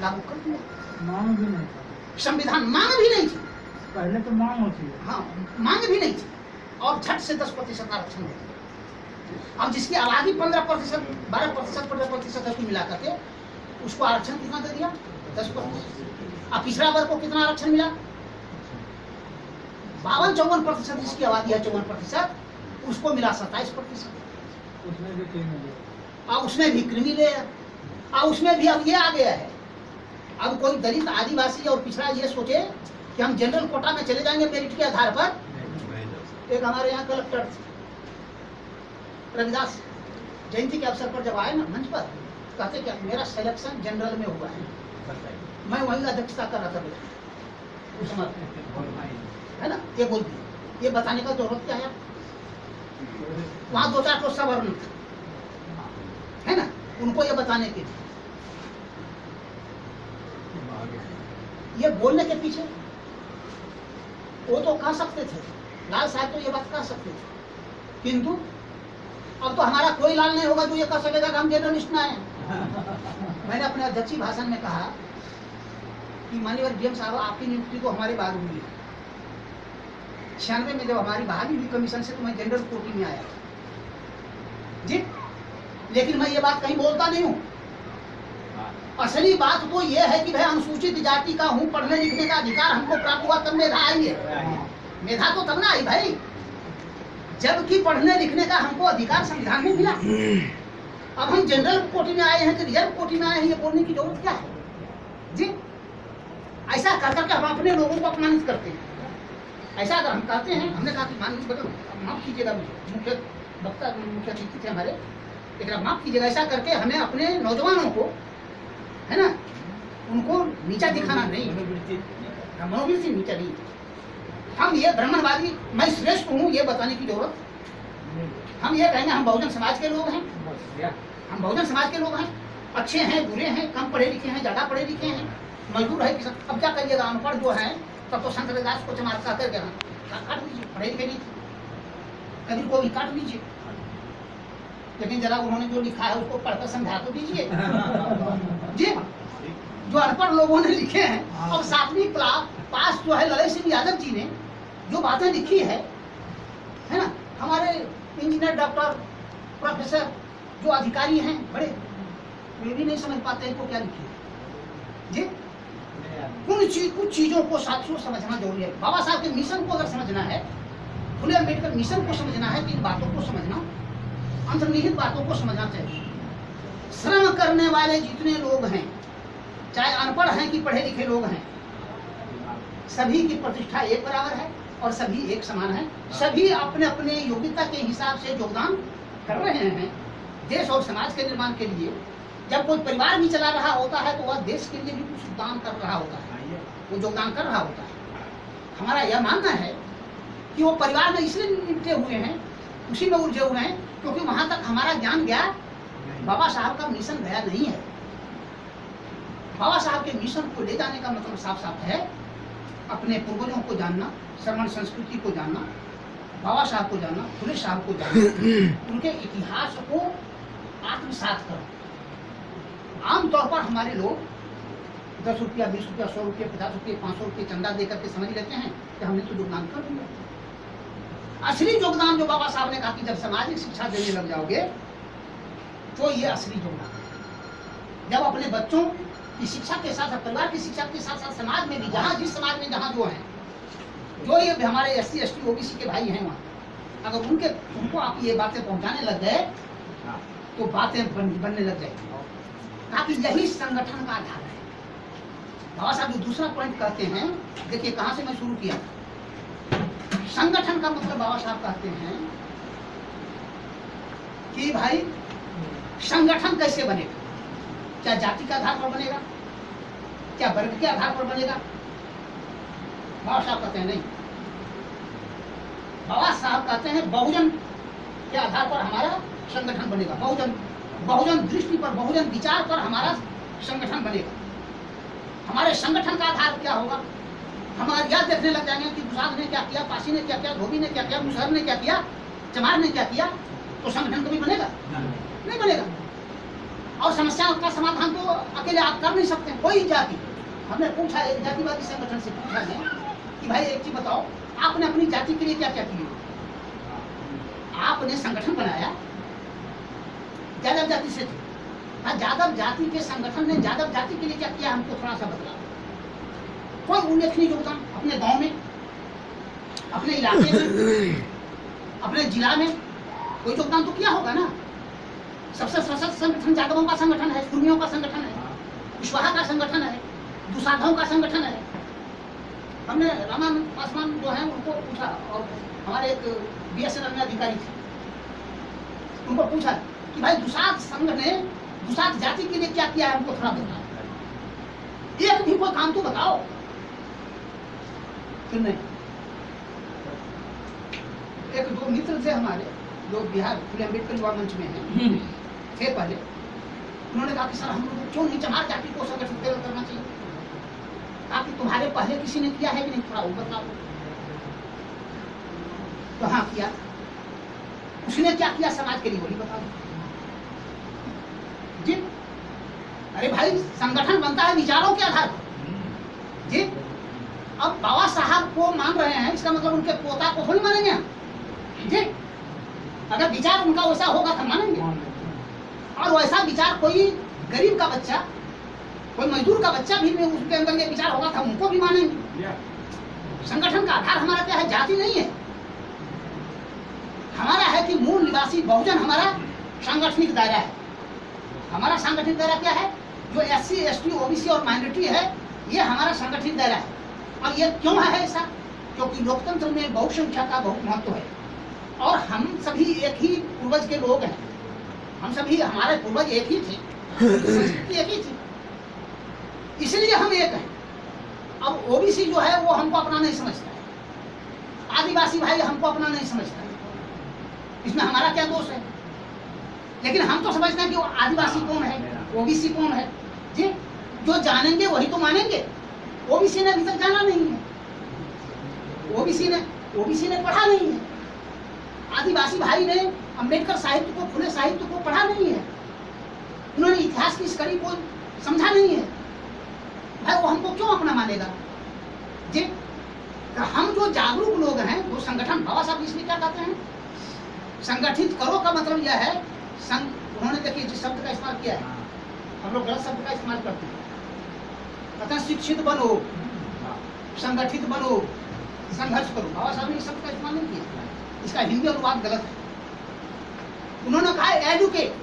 लागू कर दिया। मांग भी नहीं था, संविधान मांग भी नहीं थी, पहले तो मांग होती है, हाँ मांग भी नहीं थी, और झट से 10% आरक्षण दे दिया। अब जिसकी आबादी 15%, 12%, 15% है, मिला करके उसको आरक्षण कितना दे दिया? 10%। अब पिछड़ा वर्ग को कितना आरक्षण मिला? 52-54%, जिसकी आबादी है 54%, उसको मिला 27%। उसमें भी क्रिमिनल, और उसमें भी क्रिमिनल, और उसमें भी अब ये आ गया है, अब कोई दलित, आदिवासी और पिछड़ा ये सोचे कि हम जनरल कोटा में चले जाएंगे मेरिट के आधार पर। एक हमारे यहाँ कलेक्टर रविदास जयंती के अवसर पर जब आए ना मंच पर, कहते क्या मेरा सिलेक्शन जनरल में हुआ है, मैं वही अध्यक्षता कर रहा था उस समय, है ना, ये बोल दिया। ये बताने का जरूरत क्या है? वहां 2-4 तो सवर्ण है ना, उनको ये बताने के लिए ये बोलने के पीछे वो तो कह सकते थे, लाल साहब तो ये बात कह सकते थे, किंतु अब तो हमारा कोई लाल नहीं होगा जो ये कह सकेगा कि हम जनरलिस्ट में आए। मैंने अपने अध्यक्षीय भाषण में कहा कि माननीय डीएम साहब, आपकी नियुक्ति तो हमारे बाद हुई है। 96 में जब हमारी बहाली हुई कमीशन से तो मैं जनरल कोटी में आया जी, लेकिन मैं ये बात कहीं बोलता नहीं हूँ। असली बात तो ये है कि भाई अनुसूचित जाति का हूँ, पढ़ने लिखने का अधिकार हमको प्राप्त हुआ तब मेधा आई है। मेधा तो तब ना आई भाई जबकि पढ़ने लिखने का हमको अधिकार संविधान में मिला। अब हम जनरल कोटी में आए हैं कि रिजर्व कोटी में आए हैं, ये बोलने की जरूरत क्या है जी? ऐसा कर करके हम अपने लोगों को अपमानित करते हैं। ऐसा अगर हम कहते हैं, हमने कहा कि माफ कीजिएगा, मुख्य वक्ता मुख्य अतिथि थे हमारे, लेकिन अब माफ कीजिएगा, ऐसा करके हमें अपने नौजवानों को, है ना, उनको नीचा दिखाना नहीं, मनोवृत्ति नीचा नहीं। हम ये ब्राह्मणवादी, मैं श्रेष्ठ हूँ ये बताने की जरूरत, हम ये कहेंगे हम बहुजन समाज के लोग हैं, हम बहुजन समाज के लोग हैं, अच्छे हैं बुरे हैं, कम पढ़े लिखे हैं ज्यादा पढ़े लिखे हैं, मजदूर है किसान, अब क्या करिएगा, अनपढ़ जो है तब तो संत रविदास को चमार का करके काट दीजिए, पढ़े लिखे नहीं, कबीर को भी काट दीजिए, लेकिन जरा उन्होंने जो लिखा है उसको पढ़कर समझा तो दीजिए जी। जो अनपढ़ लोगों ने लिखे हैं, अब 7वीं क्लास पास जो है ललित सिंह यादव जी ने जो बातें लिखी है ना, हमारे इंजीनियर डॉक्टर प्रोफेसर जो अधिकारी हैं बड़े, वे भी नहीं समझ पाते हैं को क्या लिखी है जी। कुछ चीजों को साथियों समझना जरूरी है। बाबा साहब के मिशन को अगर समझना है, फुले अम्बेडकर मिशन को समझना है, तो इन बातों को समझना, अंतर्निहित बातों को समझना चाहिए। श्रम करने वाले जितने लोग हैं, चाहे अनपढ़ हैं कि पढ़े लिखे लोग हैं, सभी की प्रतिष्ठा एक बराबर है और सभी एक समान है। सभी अपने अपने योग्यता के हिसाब से योगदान कर रहे हैं देश और समाज के निर्माण के लिए। जब कोई परिवार भी चला रहा होता है तो वह देश के लिए भी कुछ योगदान कर रहा होता है, वो योगदान कर रहा होता है। हमारा यह मानना है कि वो परिवार में इसलिए निपटे हुए हैं, उसी में उलझे हुए हैं, क्योंकि वहां तक हमारा ज्ञान गया, बाबा साहब का मिशन गया नहीं है। बाबा साहब के मिशन को ले जाने का मतलब साफ साफ है अपने पूर्वजों को जानना, श्रमण संस्कृति को जानना, बाबा साहब को जानना, फुले साहब को जानना, उनके इतिहास को आत्मसात करना। आमतौर पर हमारे लोग 10 रुपया 20 रुपया 100 रुपये 50 रुपये 500 रुपये चंदा दे करके समझ लेते हैं कि हमने तो योगदान कर दिया। असली योगदान जो बाबा साहब ने कहा कि जब सामाजिक शिक्षा देने लग जाओगे तो ये असली योगदान, जब अपने बच्चों की शिक्षा के साथ परिवार की शिक्षा के साथ साथ समाज में भी, जहाँ जिस समाज में जहाँ जो है, जो ये हमारे SC ST OBC के भाई हैं वहाँ, अगर उनको आप ये बातें पहुँचाने लग गए तो बातें बनने लग जाएगी। ताकि यही संगठन का आधार है। बाबा साहब जो दूसरा पॉइंट कहते हैं, देखिए कहाँ से मैं शुरू किया। संगठन का मतलब बाबा साहब कहते हैं कि भाई संगठन कैसे बनेगा, क्या जाति के आधार पर बनेगा, क्या वर्ग के आधार पर बनेगा? बाबा साहब कहते हैं नहीं, बाबा साहब कहते हैं बहुजन के आधार पर हमारा संगठन बनेगा। बहुजन दृष्टि पर, बहुजन विचार पर हमारा संगठन बनेगा। हमारे संगठन का आधार क्या होगा? हम याद देखने लग जाएंगे कि प्रसाद ने क्या किया, पासी ने क्या किया, धोबी ने क्या किया, मुसहर ने क्या किया, चमार ने क्या किया, तो संगठन कभी बनेगा नहीं बनेगा। और समस्या का समाधान तो अकेले आप कर नहीं सकते। कोई जाति, हमने पूछा एक जातिवादी संगठन से पूछा है कि भाई एक चीज बताओ, आपने अपनी जाति के लिए क्या क्या किया? आपने संगठन बनाया, यादव जाति से थे, यादव जाति के संगठन ने यादव जाति के लिए क्या किया हमको थोड़ा सा बदला। कोई उल्लेखनीय योगदान अपने गांव में, अपने इलाके में, अपने जिला में कोई योगदान तो किया होगा ना। सबसे सशक्त संगठन यादवों का संगठन है, कुर्मियों का संगठन है, कुशवाहा का संगठन है, दुसाधों का संगठन है। हमने रामानंद पासवान जो है उनको पूछा, और हमारे एक BSNL में अधिकारी थे, उनको पूछा कि भाई दुसाध संघ ने दुसाध जाति के लिए क्या किया है हमको थोड़ा बताओ, एक भी कोई काम तो बताओ। फिर नहीं, एक दो मित्र थे हमारे जो बिहार फुले अम्बेडकर युवा मंच में हैं, थे पहले, उन्होंने कहा कि सर हम लोग क्यों नहीं चमार जाति को संगठित करना चाहिए, कहा कि तुम्हारे पहले किसी ने किया है कि नहीं, थोड़ा वो बताओ। तो हाँ किया, उसने क्या किया समाज के लिए वही बताओ जी। अरे भाई संगठन बनता है विचारों के आधार पर जी। अब बाबा साहब को मान रहे हैं, इसका मतलब उनके पोता को थोड़ी मानेंगे जी। अगर विचार उनका वैसा होगा तो मानेंगे, और वैसा विचार कोई गरीब का बच्चा, कोई मजदूर का बच्चा भी उसके अंदर ये विचार होगा तो उनको भी मानेंगे। संगठन का आधार हमारा क्या है, जाति नहीं है। हमारा है कि मूल निवासी बहुजन हमारा सांगठनिक दायरा है। हमारा सांगठनिक दायरा क्या है, जो SC ST OBC और माइनॉरिटी है, ये हमारा सांगठनिक दायरा है। और ये क्यों है ऐसा, क्योंकि लोकतंत्र में बहुसंख्या का बहुत महत्व है, और हम सभी एक ही पूर्वज के लोग हैं। हम सभी, हमारे पूर्वज एक ही थे, संस्कृति एक ही थी, इसलिए हम एक हैं। अब OBC जो है वो हमको अपना नहीं समझता है, आदिवासी भाई हमको अपना नहीं समझता है, इसमें हमारा क्या दोष है। लेकिन हम तो समझते हैं कि वो आदिवासी कौन है, OBC कौन है जी। जो जानेंगे वही तो मानेंगे। OBC ने अभी तक जाना नहीं है, OBC ने पढ़ा नहीं है, आदिवासी भाई ने अम्बेडकर साहित्य को, फुले साहित्य को पढ़ा नहीं है, उन्होंने इतिहास की इस कड़ी को समझा नहीं है। भाई वो हमको क्यों अपना मानेगा जी। तो हम जो जागरूक लोग हैं, वो संगठन, बाबा साहब इसलिए क्या कहते हैं, संगठित करो का मतलब यह है, उन्होंने देखिए जिस शब्द का इस्तेमाल किया है, हम लोग गलत शब्द का इस्तेमाल करते हैं, कहते हैं शिक्षित बनो, संगठित बनो, संघर्ष करो। बाबा साहब ने इस शब्द का इस्तेमाल नहीं किया, इसका हिंदी अनुवाद गलत है। उन्होंने कहा एडुकेट,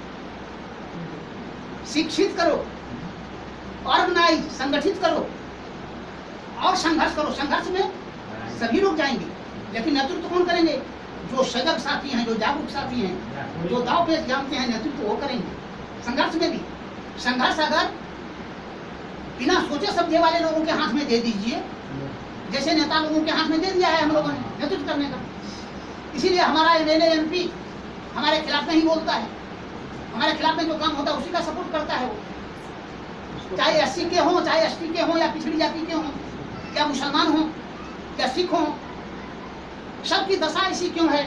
शिक्षित करो, ऑर्गेनाइज, संगठित करो, और संघर्ष करो। संघर्ष में सभी लोग जाएंगे, लेकिन नेतृत्व कौन करेंगे, जो सजग साथी हैं, जो जागरूक साथी हैं, जो दांव पेच जानते हैं, नेतृत्व वो करेंगे। संघर्ष में भी, संघर्ष अगर बिना सोचे समझे वाले लोगों के हाथ में दे दीजिए, जैसे नेता लोगों के हाथ में दे दिया है हम लोगों ने नेतृत्व करने का, इसीलिए हमारा MLA MP हमारे खिलाफ नहीं बोलता है, हमारे खिलाफ में जो काम होता है उसी का सपोर्ट करता है वो, चाहे SC के हों, चाहे ST के हों, या पिछड़ी जाति के हों, या मुसलमान हों, या सिख हों, सबकी दशा ऐसी क्यों है,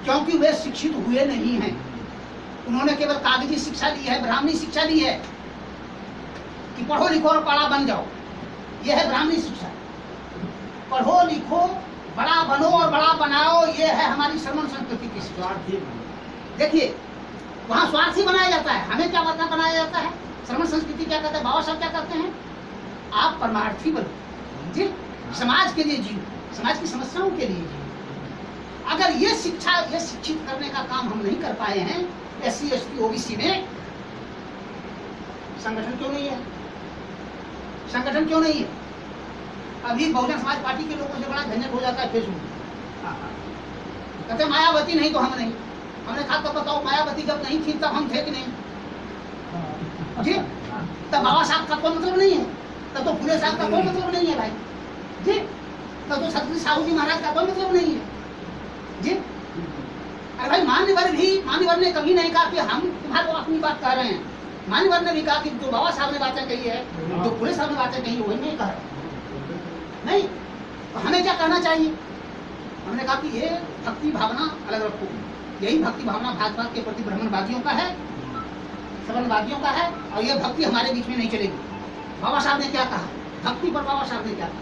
क्योंकि वे शिक्षित हुए नहीं हैं। उन्होंने केवल कागजी शिक्षा ली है, ब्राह्मणी शिक्षा ली है कि पढ़ो लिखो और बड़ा बन जाओ, यह है ब्राह्मणी शिक्षा। पढ़ो लिखो, बड़ा बनो और बड़ा बनाओ, ये है हमारी श्रमण संस्कृति की शिक्षा। देखिए वहाँ स्वार्थी बनाया जाता है, हमें क्या बनाया जाता है, श्रमण संस्कृति क्या कहते हैं, बाबा साहब क्या कहते हैं, आप परमार्थी बनो जी, समाज के लिए जियो, समाज की समस्याओं के लिए जियो। अगर ये शिक्षा, ये शिक्षित करने का काम हम नहीं कर पाए हैं SC ST OBC में, संगठन क्यों नहीं है, संगठन क्यों नहीं है। अभी बहुजन समाज पार्टी के लोगों से बड़ा झंझट हो जाता है फेसबुक, कहते मायावती नहीं तो हम नहीं। हमने कहा तब बताओ, मायावती जब नहीं थी तब हम थे कि नहीं जी। तब बाबा साहब का कोई मतलब नहीं है, तब तो फुले साहब का कोई मतलब नहीं है भाई जी, तब तो छत्रपति साहू जी महाराज का कोई मतलब नहीं है जी। अरे भाई मान्यवर ने कभी नहीं कहा कि हम तुम्हारे को अपनी बात कह रहे हैं। मान्यवर ने भी कहा कि जो बाबा साहब ने बातें कही है, जो फुले साहब ने बातें कही है, वही नहीं कह रहे नहीं। तो हमें क्या कहना चाहिए, हमने कहा कि ये भक्ति भावना अलग रखो, यही भक्ति भावना भाजपा के प्रति ब्राह्मणवादियों का है, सवर्णवादियों का है, और ये भक्ति हमारे बीच में नहीं चलेगी। बाबा साहब ने क्या कहा, भक्ति पर बाबा साहब ने क्या कहा,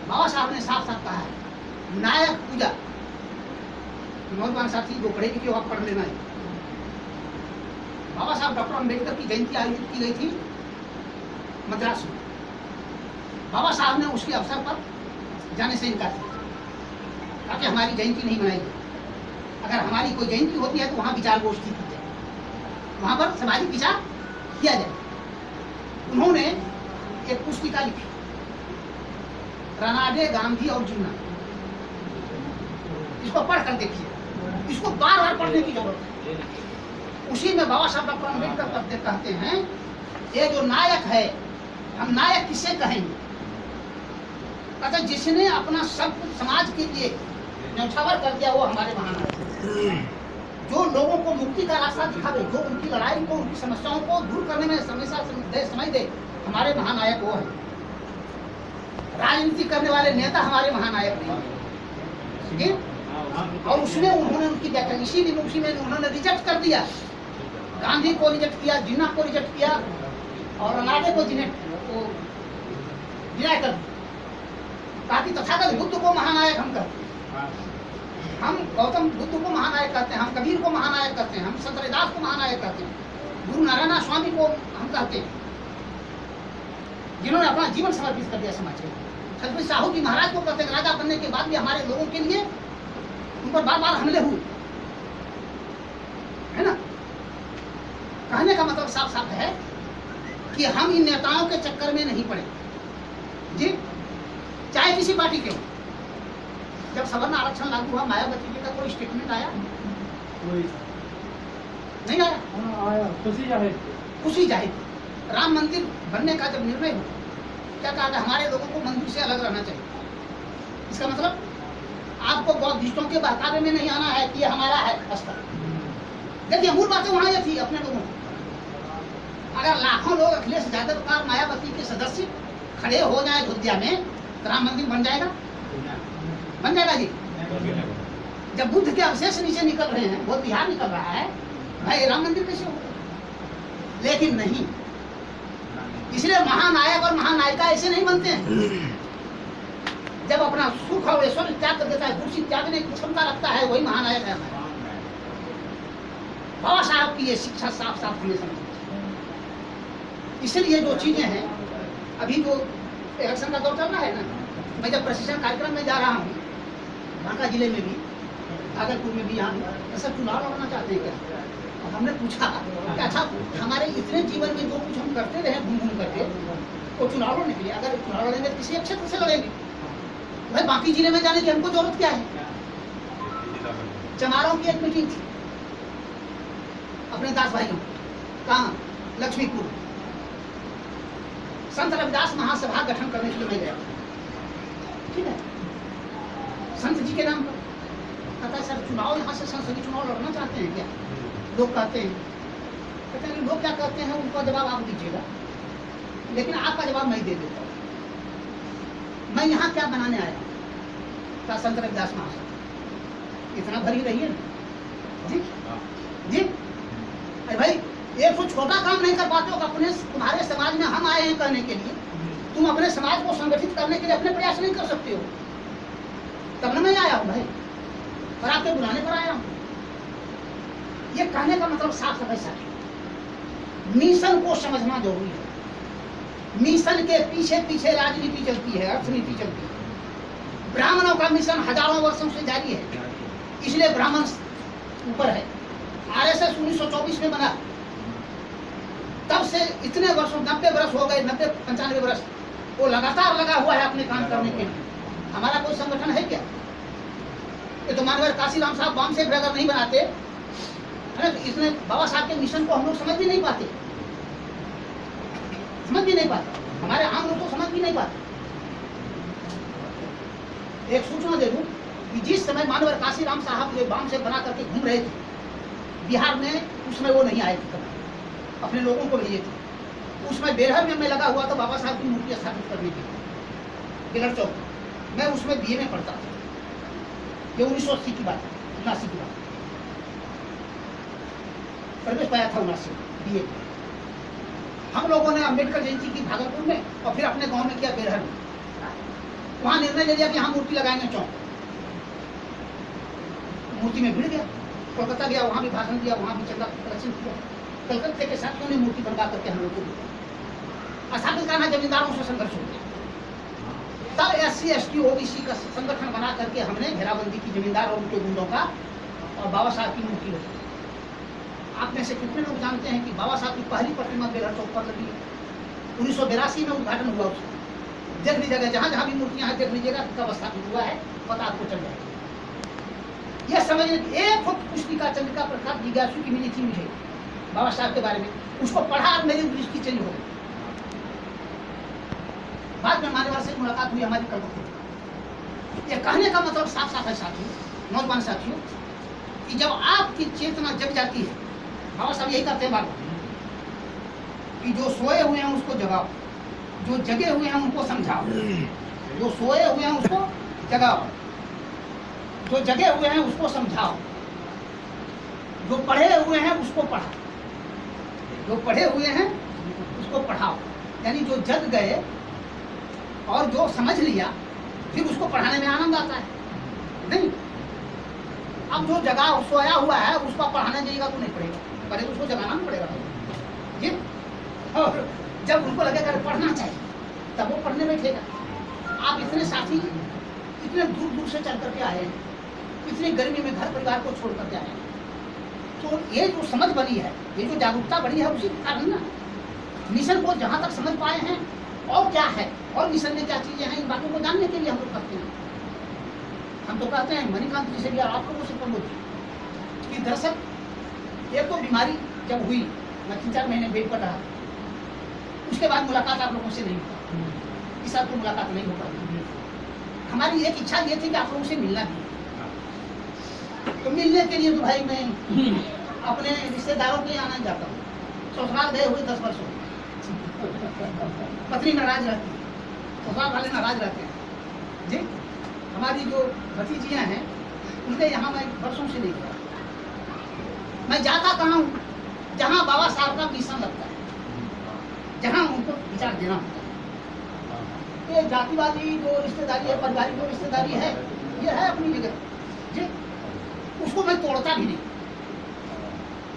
बाबा साहब ने साफ साफ कहा है, नायक पूजा। नौजवान साथी जो पढ़े लिखे आप पढ़ लेना है, बाबा साहब डॉक्टर अम्बेडकर की जयंती आयोजित की गई थी मद्रास में। बाबा साहब ने उसके अवसर पर जाने से इनकार किया, ताकि हमारी जयंती नहीं मनाई जाए। अगर हमारी कोई जयंती होती है तो वहाँ विचार गोष्ठी की जाए, वहाँ पर सामाजिक विचार किया जाए। उन्होंने एक पुस्तिका लिखी, रनाडे, गांधी और जिन्ना। इसको पढ़ कर देखिए, इसको बार बार पढ़ने की जरूरत है। उसी में बाबा साहब डॉक्टर अम्बेडकर कहते हैं, ये जो नायक है, हम नायक किसे कहेंगे, कहते जिसने अपना सब कुछ समाज के लिए न्यौछावर कर दिया, वो हमारे महानायक है। जो लोगों को मुक्ति का रास्ता दिखावे, जो उनकी लड़ाई को, उनकी समस्याओं को दूर करने में हमेशा समय दे, हमारे महानायक वो है। राजनीति करने वाले नेता हमारे महानायक नहीं, ठीक? और उसमें उन्होंने उनकी व्याख्या इसी विमुक्ति में उन्होंने रिजेक्ट कर दिया। गांधी को रिजेक्ट किया, जिन्ना को रिजेक्ट किया और अनाडे को डिनाई कर दिया। ताकि तथागत बुद्ध को महानायक हम कहते हैं, हम गौतम बुद्ध को महानायक कहते हैं, हम कबीर को महानायक कहते हैं, हम संत रविदास को महानायक कहते हैं, गुरु नारायण स्वामी को हम कहते हैं, जिन्होंने अपना जीवन समर्पित कर दिया समाज के। छत्रपति साहू जी महाराज को कहते हैं, राजा बनने के बाद भी हमारे लोगों के लिए उन पर बार बार हमले हुए, है ना। कहने का मतलब साफ साफ है कि हम इन नेताओं के चक्कर में नहीं पड़े जी, चाहे किसी पार्टी के हो। जब सवर्ण आरक्षण लागू हुआ, मायावती जी का कोई स्टेटमेंट आया? नहीं आया। आया खुशी जाहिर, खुशी जाहिर। राम मंदिर बनने का जब निर्णय हुआ, क्या कहा कि हमारे लोगों को मंदिर से अलग रहना चाहिए। इसका मतलब आपको बौद्धिस्टों के बहकावे में नहीं आना है कि ये हमारा है स्थल। देखिए मूल बातें वहां ये थी अपने लोगों को। अगर लाखों लोग अखिलेश यादव का मायावती के सदस्य खड़े हो जाए अयोध्या में, तो राम मंदिर बन जाएगा? बन जाएगा जी। जब बुद्ध के अवशेष नीचे निकल रहे हैं, वो बिहार निकल रहा है, भाई राम मंदिर कैसे होगा? लेकिन नहीं, इसलिए महानायक और महानायिका ऐसे नहीं बनते हैं। जब अपना सुख और ऐश्वर्य त्याग कर देता है, कुर्सी त्यागने की क्षमता रखता है, वही महानायक है हमारा। बाबा साहब की ये शिक्षा साफ साफ हमें समझ। इसलिए जो चीजें हैं, अभी जो इलेक्शन का दौर चल रहा है ना, मैं जब प्रशिक्षण कार्यक्रम में जा रहा हूँ, बांका जिले में भी, भागलपुर में भी, यहाँ ऐसा चुनाव लड़ना चाहते हैं क्या? और हमने पूछा कि अच्छा हमारे इतने जीवन में जो कुछ हम करते रहे घूम घूम करके, वो चुनाव लड़ने के लिए, अगर चुनाव लड़ेंगे तो किसी क्षेत्र से लड़ेंगे, भाई बाकी जिले में जाने की हमको जरूरत क्या है? चमारों की एक मीटिंग थी अपने दास भाइयों, कहाँ? लक्ष्मीपुर। संत रविदास महासभा गठन करने के लिए मैं गया, ठीक है, संत जी के नाम पर। कहता है सर चुनाव यहाँ से संसदीय चुनाव लड़ना चाहते हैं क्या? लोग कहते हैं, कहते हैं लोग क्या कहते हैं उनका जवाब आप दीजिएगा, लेकिन आपका जवाब मैं दे देता हूँ। मैं यहाँ क्या बनाने आया? क्या संत रविदास महासभा? इतना भरी रही है ना जी जी। अरे भाई एक तो छोटा काम नहीं कर पाते हो, अपने तुम्हारे समाज में हम आए हैं कहने के लिए, तुम अपने समाज को संगठित करने के लिए अपने प्रयास नहीं कर सकते हो। तब ना मैं आया हूँ भाई, और आपके बुलाने पर आया हूँ। ये कहने का मतलब साफ साफ ऐसा है, मिशन को समझना जरूरी है। मिशन के पीछे पीछे राजनीति चलती है, अर्थनीति चलती है। ब्राह्मणों का मिशन हजारों वर्षों से जारी है, इसलिए ब्राह्मण ऊपर है। आरएसएस 1924 में बना, तब से इतने वर्षों 90 वर्ष हो गए, 90-95 वर्ष वो लगातार लगा हुआ है अपने काम करने के लिए। हमारा कोई संगठन है क्या? ये तो मानवर काशीराम साहब बम से अगर नहीं बनाते, है ना, इसने बाबा साहब के मिशन को हम लोग समझ भी नहीं पाते, समझ भी नहीं पाते, हमारे आम लोग तो समझ भी नहीं पाते। एक सूचना दे दूं कि जिस समय मानवर काशीराम साहब ये बम से बना करके घूम रहे थे बिहार में, उसमें वो नहीं आए थे कभी, अपने लोगों को भेजे थे। उसमें बेरहर में मैं लगा हुआ था बाबा साहब की मूर्ति स्थापित करने के लिए, बेलर चौक। मैं उसमें बीए में पढ़ता था, ये 1980 की बात है, 79 की बात। प्रवेश पाया था 79 बीए। हम लोगों ने अम्बेडकर जयंती की भागलपुर में, और फिर अपने गांव में किया बेरहर में। वहां निर्णय ले लिया कि यहाँ मूर्ति लगाएंगे चौक। मूर्ति में भिड़ गया, कोलकाता गया, वहां भी भाषण दिया, वहां भी चंदा कलेक्शन किया। कलकत्ते के साथियों ने मूर्ति बनवा करके हम लोग को दिया। स्थापित करना जमींदारों से संघर्ष हो गया। तब SC ST OBC का संगठन बना करके हमने घेराबंदी की जमींदार और उनके गुंडों का, और बाबा साहब की मूर्ति लगी। आप में से कितने लोग जानते हैं कि बाबा साहब की पहली प्रतिमा बेलहर चौक पर लगी है? 1982 में उद्घाटन हुआ उसका। देख लीजिएगा, जहां जहां भी मूर्तियां हैं देख लीजिएगा कब स्थापित हुआ है, पता आपको चल जाएगा। यह समझिए एक पुस्तिका चंद्रिका प्रसाद जिज्ञासु की मिली थी मुझे बाबा साहब के बारे में, उसको पढ़ा और मेरी दृष्टि चेंज हो गई। बाद में मान्यवर से मुलाकात हुई हमारी कलकत्ते। ये कहने का मतलब साफ साफ है साथियों, नौजवान साथियों, कि जब आपकी चेतना जग जाती है, बाबा साहब यही कहते हैं बात, कि जो सोए हुए हैं उसको जगाओ, जो जगे हुए हैं उनको समझाओ। जो सोए हुए हैं उसको जगाओ, जो जगे हुए हैं उसको समझाओ, जो पढ़े हुए हैं उसको पढ़ाओ, जो पढ़े हुए हैं उसको पढ़ाओ। यानी जो जग गए और जो समझ लिया फिर उसको पढ़ाने में आनंद आता है। नहीं, अब जो जगा सोया हुआ है उसको पढ़ाने जाइएगा तो नहीं पड़ेगा, पहले उसको जगाना नहीं पड़ेगा जी। और जब उनको लगेगा पढ़ना चाहिए तब वो पढ़ने बैठेगा। आप इतने साथी इतने दूर दूर से चल करके आए हैं, इतनी गर्मी में घर परिवार को छोड़ करके आए हैं, तो ये जो समझ बनी है, ये जो जागरूकता बनी है उसी के कारण ना मिशन को जहाँ तक समझ पाए हैं और क्या है और मिशन में क्या चीजें हैं, इन बातों को जानने के लिए हम लोग करते हैं। हम तो कहते हैं मणिकांत जी से भी आप लोगों से प्रमोद कि दरअसल एक तो बीमारी जब हुई, मैं 3-4 महीने बेड पर रहा, उसके बाद मुलाकात आप लोगों से नहीं हुआ, इस साल तो मुलाकात नहीं हो पाई। हमारी एक इच्छा ये थी कि आप लोगों से मिलना भी, तो मिलने के लिए तो भाई मैं अपने रिश्तेदारों के यहाँ जाता हूँ। ससुराल गए हुए 10 वर्ष हो गए, पत्नी नाराज रहती है, ससुराल वाले नाराज रहते हैं जी। हमारी जो भतीजियाँ हैं उनके यहाँ मैं वर्षों से नहीं गया। मैं जाता कहाँ हूँ? जहाँ बाबा साहब का मिशन लगता है, जहाँ उनको विचार देना होता है। ये जातिवादी जो रिश्तेदारी है, पारिवारिक जो रिश्तेदारी है, ये है अपनी जगह जी, उसको मैं तोड़ता भी नहीं,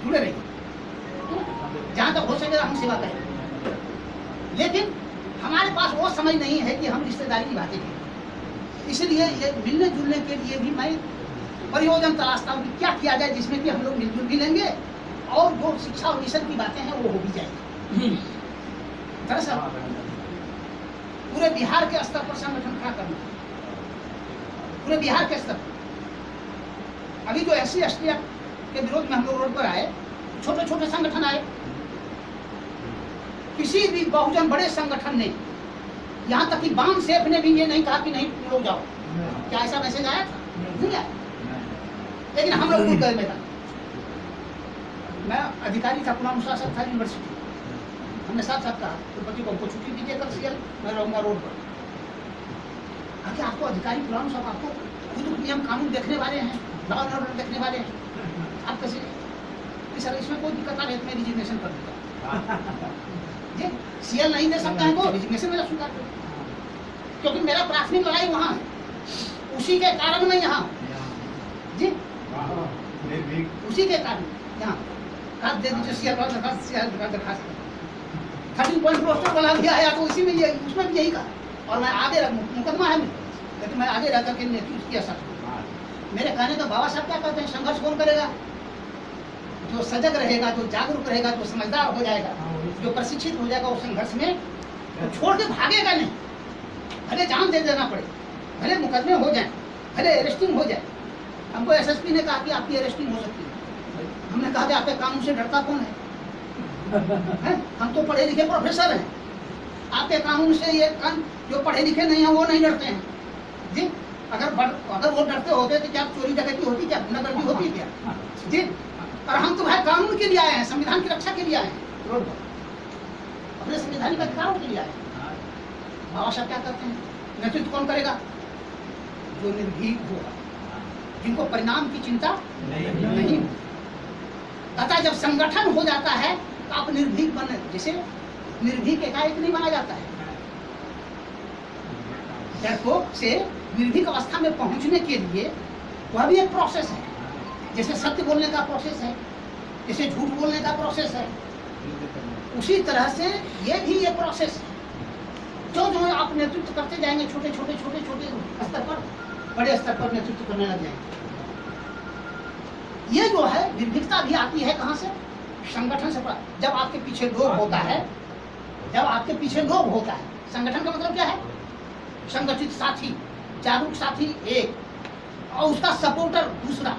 जुड़े रहिए जहाँ तक हो सके हम सेवा करें। लेकिन हमारे पास वो समझ नहीं है कि हम रिश्तेदारी निभाते हैं, इसलिए ये मिलने जुलने के लिए भी मैं परियोजना तलाशता हूँ कि क्या किया जाए जिसमें कि हम लोग मिलजुल भी लेंगे और जो शिक्षा और मिशन की बातें हैं वो हो भी जाएगी। दरअसल पूरे बिहार के स्तर पर संगठन खड़ा करना, पूरे बिहार के स्तर पर। अभी जो SC ST के विरोध में हम लोग रोड पर आए, छोटे छोटे संगठन आए, किसी भी बहुजन बड़े संगठन ने, यहाँ तक कि बाम सेफ ने भी ये नहीं कहा कि नहीं तुम लोग जाओ। क्या ऐसा मैसेज आया था? नहीं आया। लेकिन हम लोग खुद गए मैदान। मैं अधिकारी था, पुनः अनुशासन था यूनिवर्सिटी, हमने साथ साथ कहा तो बच्चों को हमको छुट्टी दीजिए कल CL, मैं रहूँगा रोड पर। आगे आपको अधिकारी पुरान साहब आपको खुद नियम कानून देखने वाले हैं, लॉ एंड ऑर्डर देखने वाले हैं, आप कैसे सर इसमें कोई दिक्कत आ रही है तो मैं रिजिग्नेशन कर दूँगा जी। CL नहीं दे सकता है तो रिजिग्नेशन मेरा स्वीकार करो, क्योंकि मेरा प्राथमिक लड़ाई वहाँ है, उसी के कारण मैं यहाँ जी, उसी के कारण यहाँ हाथ दे दीजिए। CL दरखास्त 13 पॉइंट पोस्टर बना दिया है तो उसी में ये उसमें भी यही कहा। और मैं आगे मुकदमा है लेकिन मैं आगे रह करके नेतृत्व किया सर। मेरे कहने तो बाबा साहब क्या कहते हैं, संघर्ष कौन करेगा? जो सजग रहेगा, जो जागरूक रहेगा, जो समझदार हो जाएगा, जो प्रशिक्षित हो जाएगा, उस संघर्ष में तो छोड़ के भागेगा नहीं। भले जान दे देना पड़े, भले मुकदमे हो जाए, भले अरेस्टिंग हो जाए। हमको SSP ने कहा कि आपकी अरेस्टिंग हो सकती है। हमने कहा कि आपके कानून से डरता कौन है? हम तो पढ़े लिखे प्रोफेसर हैं, आपके कानून से ये जो पढ़े लिखे नहीं है वो नहीं डरते हैं जी। अगर वो डरते होते तो क्या चोरी डकैती होती, क्या गुंडागर्दी होती क्या जी? और हम तो भाई कानून के लिए आए हैं, संविधान की रक्षा के लिए आए हैं, रोड पर अपने संवैधानिक अधिकारों के लिए आए हैं। बाबा साहब क्या करते हैं? नेतृत्व कौन करेगा? जो निर्भीक होगा, जिनको परिणाम की चिंता नहीं। अतः जब संगठन हो जाता है तो आप निर्भीक बने, जैसे निर्भीक एकाएक नहीं बना जाता है। डरपोक से निर्भीक अवस्था में पहुंचने के लिए वह भी एक प्रोसेस है, जैसे सत्य बोलने का प्रोसेस है, जैसे झूठ बोलने का प्रोसेस है, उसी तरह से ये भी एक प्रोसेस है। जो आप नेतृत्व करते जाएंगे छोटे छोटे स्तर पर, बड़े स्तर पर नेतृत्व करने लग जाएंगे। ये जो है निर्भीकता भी आती है कहाँ से? संगठन से। जब आपके पीछे लोग होता है, जब आपके पीछे लोग होता है, संगठन का मतलब क्या है? संगठित साथी, जागरूक साथी एक, और उसका सपोर्टर दूसरा,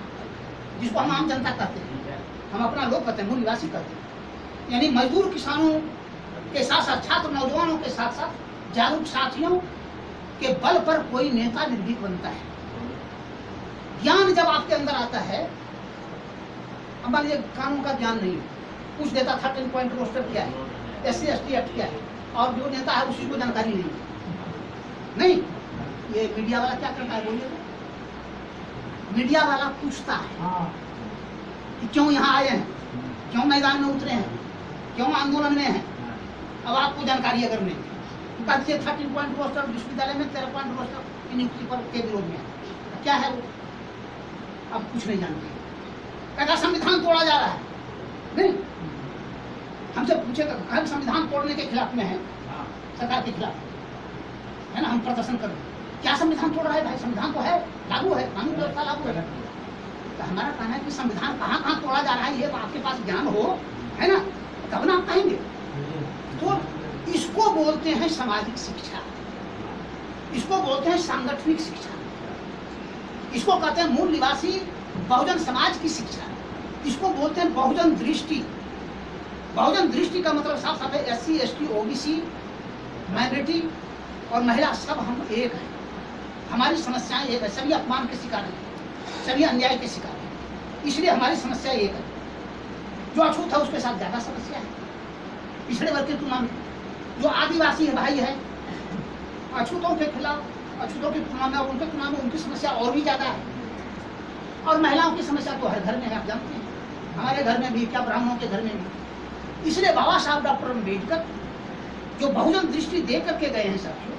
जिसको हम आम जनता कहते हैं, हम अपना लोग कहते हैं, मूल निवासी कहते हैं। यानी मजदूर किसानों के साथ साथ छात्र नौजवानों के साथ साथ जागरूक साथियों के बल पर कोई नेता निर्भीक बनता है। ज्ञान जब आपके अंदर आता है, अब मान लीजिए कानून का ज्ञान नहीं है, कुछ देता 13 पॉइंट रोस्टर क्या है, SC ST एक्ट क्या है, और जो नेता है उसी को जानकारी नहीं है, नहीं ये मीडिया वाला क्या करता है बोलिए तो? मीडिया वाला पूछता है कि क्यों यहाँ आए हैं, क्यों मैदान में उतरे हैं, क्यों आंदोलन में हैं। अब आपको जानकारी अगर नहीं, 13 पॉइंट रोस्टर विश्वविद्यालय में 13 पॉइंट रोस्टर की नियुक्ति पर के विरोध में क्या है वो, अब कुछ नहीं जानते। कहता संविधान तोड़ा जा रहा है, नहीं हमसे पूछेगा हम संविधान तोड़ने के खिलाफ में है, सरकार के खिलाफ है ना, हम प्रदर्शन कर रहे हैं। क्या संविधान तोड़ रहा है भाई? संविधान तो है, लागू है, कानून व्यवस्था लागू है। तो हमारा कहना है कि संविधान कहाँ कहाँ तोड़ा जा रहा है, ये आपके पास ज्ञान हो, है ना, तब ना आप कहेंगे। तो इसको बोलते हैं सामाजिक शिक्षा, इसको बोलते हैं सांगठनिक शिक्षा, इसको कहते हैं मूल निवासी बहुजन समाज की शिक्षा, इसको बोलते हैं बहुजन दृष्टि। बहुजन दृष्टि का मतलब साफ साफ है SC ST OBC माइनॉरिटी और महिला सब हम एक हैं, हमारी समस्याएं एक है, सभी अपमान के शिकार हैं, सभी अन्याय के शिकार हैं, इसलिए हमारी समस्या एक है। जो अछूत है उसके साथ ज्यादा समस्या है, पिछड़े वर्ग की तुलना में। जो आदिवासी है भाई है, अछूतों के खिलाफ, अछूतों की तुलना में और उनके तुलना में उनकी समस्या और भी ज्यादा है। और महिलाओं की समस्या तो हर घर में है, आप जानते हैं, हमारे घर में भी, क्या ब्राह्मणों के घर में भी। इसलिए बाबा साहब डॉक्टर अम्बेडकर जो बहुजन दृष्टि दे करके गए हैं साथियों,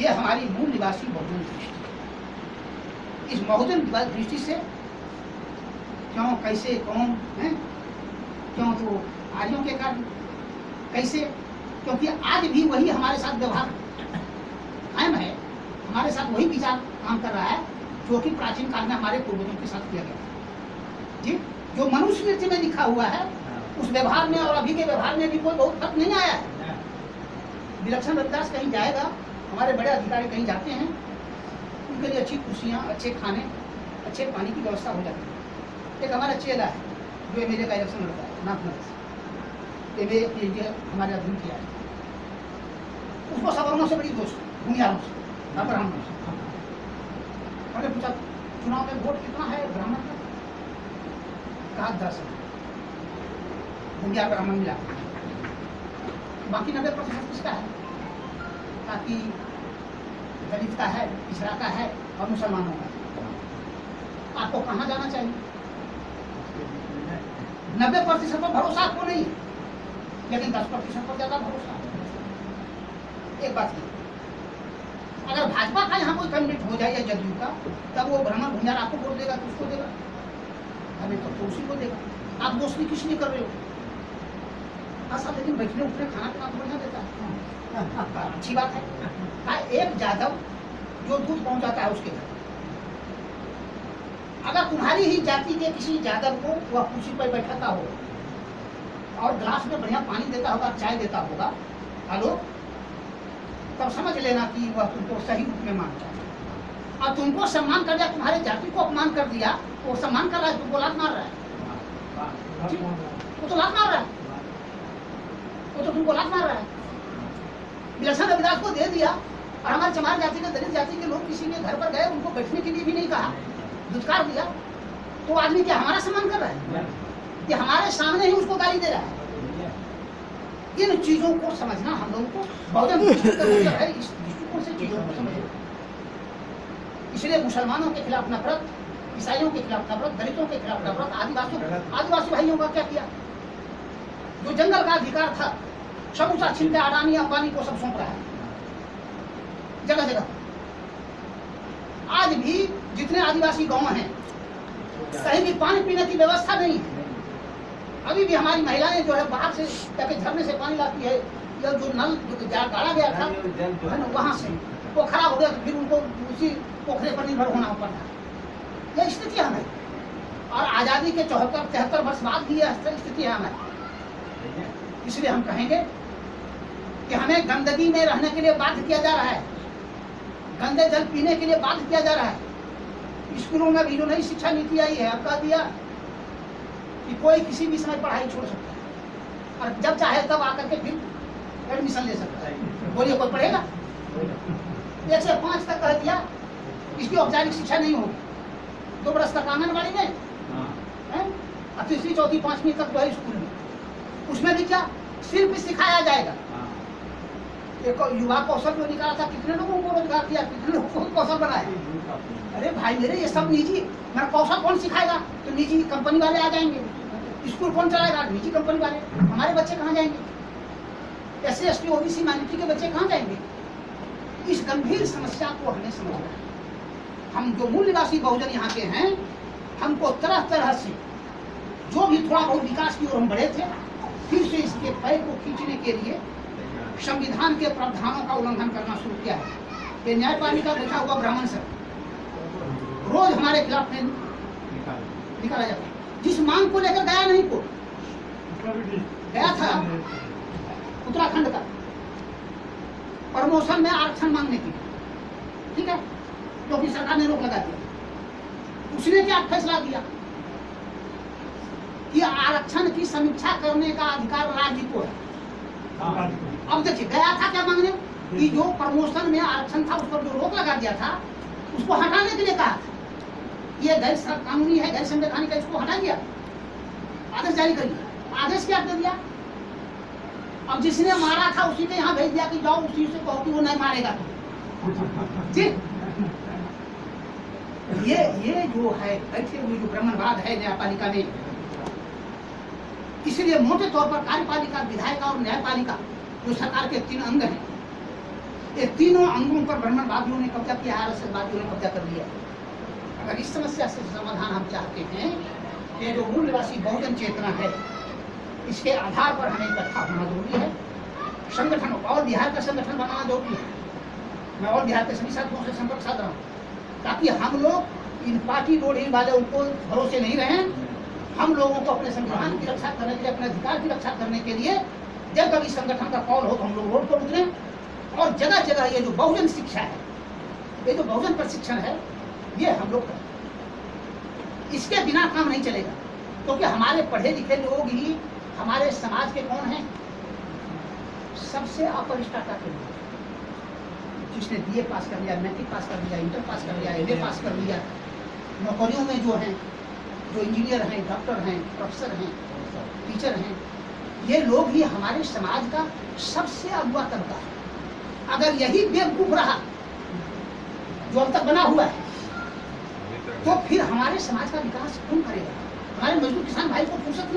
ये हमारी मूल निवासी बहुजन दृष्टि। इस बहुजन दृष्टि से क्यों, कैसे, कौन है, क्यों तो आर्यों के कारण, कैसे, क्योंकि आज भी वही हमारे साथ व्यवहार कायम है, हमारे साथ वही विचार काम कर रहा है जो कि प्राचीन काल में हमारे पूर्वजों के साथ किया गया जी। जो मनुस्मृति में लिखा हुआ है उस व्यवहार में और अभी के व्यवहार में भी कोई बहुत फर्क नहीं आया है। विलक्षण रविदास कहीं जाएगा, हमारे बड़े अधिकारी कहीं जाते हैं, उनके लिए अच्छी कुर्सियाँ, अच्छे खाने, अच्छे पानी की व्यवस्था हो जाती है। एक हमारा चेला है जो मेरे का इलेक्शन लड़ता है, नाथनगर से, हमारे अध्ययन किया है, उसको सवर्णों से बड़ी दोस्त, भूमिहारों से, ब्राह्मणों से। मैंने पूछा चुनाव में वोट कितना है ब्राह्मण का? कहा 10 भूमिहार ब्राह्मण मिला, बाकी 90% किसका है? ताकि दलित का है, पिछड़ा का है और मुसलमानों का। आपको कहाँ जाना चाहिए? 90% पर भरोसा आपको नहीं है, लेकिन 10% पर ज्यादा भरोसा। एक बात की, अगर भाजपा का यहाँ कोई कैंडिडेट हो जाए या जदयू का, तब वो ब्राह्मण भूमिहार आपको वोट देगा तो उसको देगा, हमें तो उसी को देगा। आप दोस्ती किस लिए कर रहे हो? ऐसा, लेकिन बैठने उठने खाना पीना तो बढ़िया देता है, अच्छी बात है। एक यादव जो दूध पहुंचाता है उसके घर, अगर तुम्हारी ही जाति के किसी यादव को वह कुर्सी पर बैठाता हो और गिलास में बढ़िया पानी देता होगा, चाय देता होगा, हेलो, तब समझ लेना कि वह तुमको सही रूप में मानता है। और तुमको सम्मान कर दिया, तुम्हारे जाति को अपमान कर दिया, वो सम्मान कर रहा है, तुमको लात मार रहा है, वो तो लात मार रहा है, वो तो तुमको लात मार रहा है। विलक्षण रविदास को दे दिया और हमारे चमार जाति के, दलित जाति के लोग किसी के घर पर गए, उनको बैठने के लिए भी नहीं कहा, दुत्कार दिया, तो आदमी क्या हमारा सम्मान कर रहा है? कि हमारे सामने ही उसको गाली दे रहा है। इन चीजों को समझना हम लोगों को बहुजन है, इस दृष्टिकोण से चीजों को समझना। इसलिए मुसलमानों के खिलाफ नफरत, ईसाइयों के खिलाफ नफरत, दलितों के खिलाफ नफरत, आदिवासी भाइयों का क्या किया? जो जंगल का अधिकार था सब उसा छीन के अडानी अंबानी को सब सौंप रहा है जगह जगह। आज भी जितने आदिवासी गांव हैं, कहीं भी पानी पीने की व्यवस्था नहीं है। अभी भी हमारी महिलाएं जो है बाहर से जाके झरने से पानी लाती है, या जो नल जो गाड़ा गया था वहां से वो खराब हो गया, तो फिर उनको उसी पोखरे पर निर्भर होना पड़ता है। यह स्थिति है हमें, और आजादी के 74-73 वर्ष बाद भी यह स्थिति है हमें। इसलिए हम कहेंगे कि हमें गंदगी में रहने के लिए बाध्य किया जा रहा है, गंदे जल पीने के लिए बाध्य किया जा रहा है। स्कूलों में भी जो नई शिक्षा नीति आई है, अब कह दिया कि कोई किसी भी समय पढ़ाई छोड़ सकता है और जब चाहे तब आकर के फिर एडमिशन ले सकता है। बोलिए कोई पढ़ेगा? 1 से 5 तक कह दिया, इसकी औपचारिक शिक्षा नहीं होगी। 2 बरस तक आंगनबाड़ी में है, और 3री, 4ठी, 5वीं तक वही स्कूल में। उसमें भी क्या सिर्फ सिखाया जाएगा, एक युवा कौशल जो निकाला था, कितने लोगों को रोजगार दिया, कितने लोगों को कौशल बनाया। अरे भाई मेरे, ये सब निजी, मेरा कौशल कौन सिखाएगा? तो निजी कंपनी वाले आ जाएंगे। स्कूल कौन चलाएगा? निजी कंपनी वाले। हमारे बच्चे कहाँ जाएंगे? SC ST OBC माइनॉरिटी के बच्चे कहाँ जाएंगे? इस गंभीर समस्या को हमें समझना है। हम जो मूल निवासी बहुजन यहाँ के हैं, हमको तरह तरह से जो भी थोड़ा बहुत विकास की ओर हम बढ़े थे, फिर से इसके पैर को खींचने के लिए संविधान के प्रावधानों का उल्लंघन करना शुरू किया है। ये न्यायपालिका बैठा हुआ ब्राह्मण सर रोज हमारे खिलाफ में निकाला जाता है। जिस मांग को लेकर गया नहीं कोर्ट, गया था उत्तराखंड का प्रमोशन में आरक्षण मांगने की, ठीक है, क्योंकि सरकार ने रोक लगा दिया। उसने क्या फैसला दिया कि आरक्षण की समीक्षा करने का अधिकार राज्य को है। अब देखिए, गया था क्या मांगने कि जो प्रमोशन में आरक्षण था उस पर जो रोक लगा दिया था, उसको हटाने के लिए कहा था। ये गैर कानूनी है, गैर संवैधानिक है, इसको हटा दिया, आदेश जारी कर दिया। आदेश क्या कर दिया? अब जिसने मारा था उसी ने यहाँ भेज दिया कि जाओ उसी से कहो कि वो नहीं मारेगा तो। जी, ये जो है बैठे हुए जो ब्राह्मणवाद है न्यायपालिका में, इसलिए मोटे तौर पर कार्यपालिका, विधायिका और न्यायपालिका जो सरकार के 3 अंग हैं, ये तीनों अंगों पर ब्राह्मणवादियों ने कब्जा किया, RSSवादियों ने कब्जा कर लिया। अगर इस समस्या से समाधान हम चाहते हैं, ये जो मूल निवासी बहुजन चेतना है, इसके आधार पर हमें इकट्ठा होना जरूरी है। संगठन और बिहार का संगठन बनाना जरूरी है। मैं और बिहार के सभी साथियों से संपर्क साध रहा हूँ, ताकि हम लोग इन पार्टी रोड़ी वाले उनको भरोसे नहीं रहे। हम लोगों को अपने संविधान की रक्षा करने के लिए, अपने अधिकार की रक्षा करने के लिए जब कभी संगठन का कॉल हो तो हम लोग रोड पर उतरे। और जगह जगह ये जो बहुजन शिक्षा है, ये जो बहुजन प्रशिक्षण है, ये हम लोग करें। इसके बिना काम नहीं चलेगा, क्योंकि हमारे पढ़े लिखे लोग ही हमारे समाज के कौन हैं? सबसे अपर स्टाटा के लोग, जिसने BA पास कर लिया, मैट्रिक पास कर लिया, इंटर पास कर लिया, MA पास कर लिया, नौकरियों में जो हैं, जो इंजीनियर हैं, डॉक्टर हैं, प्रोफेसर हैं, टीचर हैं, ये लोग ही हमारे समाज का सबसे अगुआ तबका है। अगर यही बेवकूफ रहा जो अब तक बना हुआ है, तो फिर हमारे समाज का विकास कौन करेगा? हमारे मजदूर किसान भाई को फुर्सत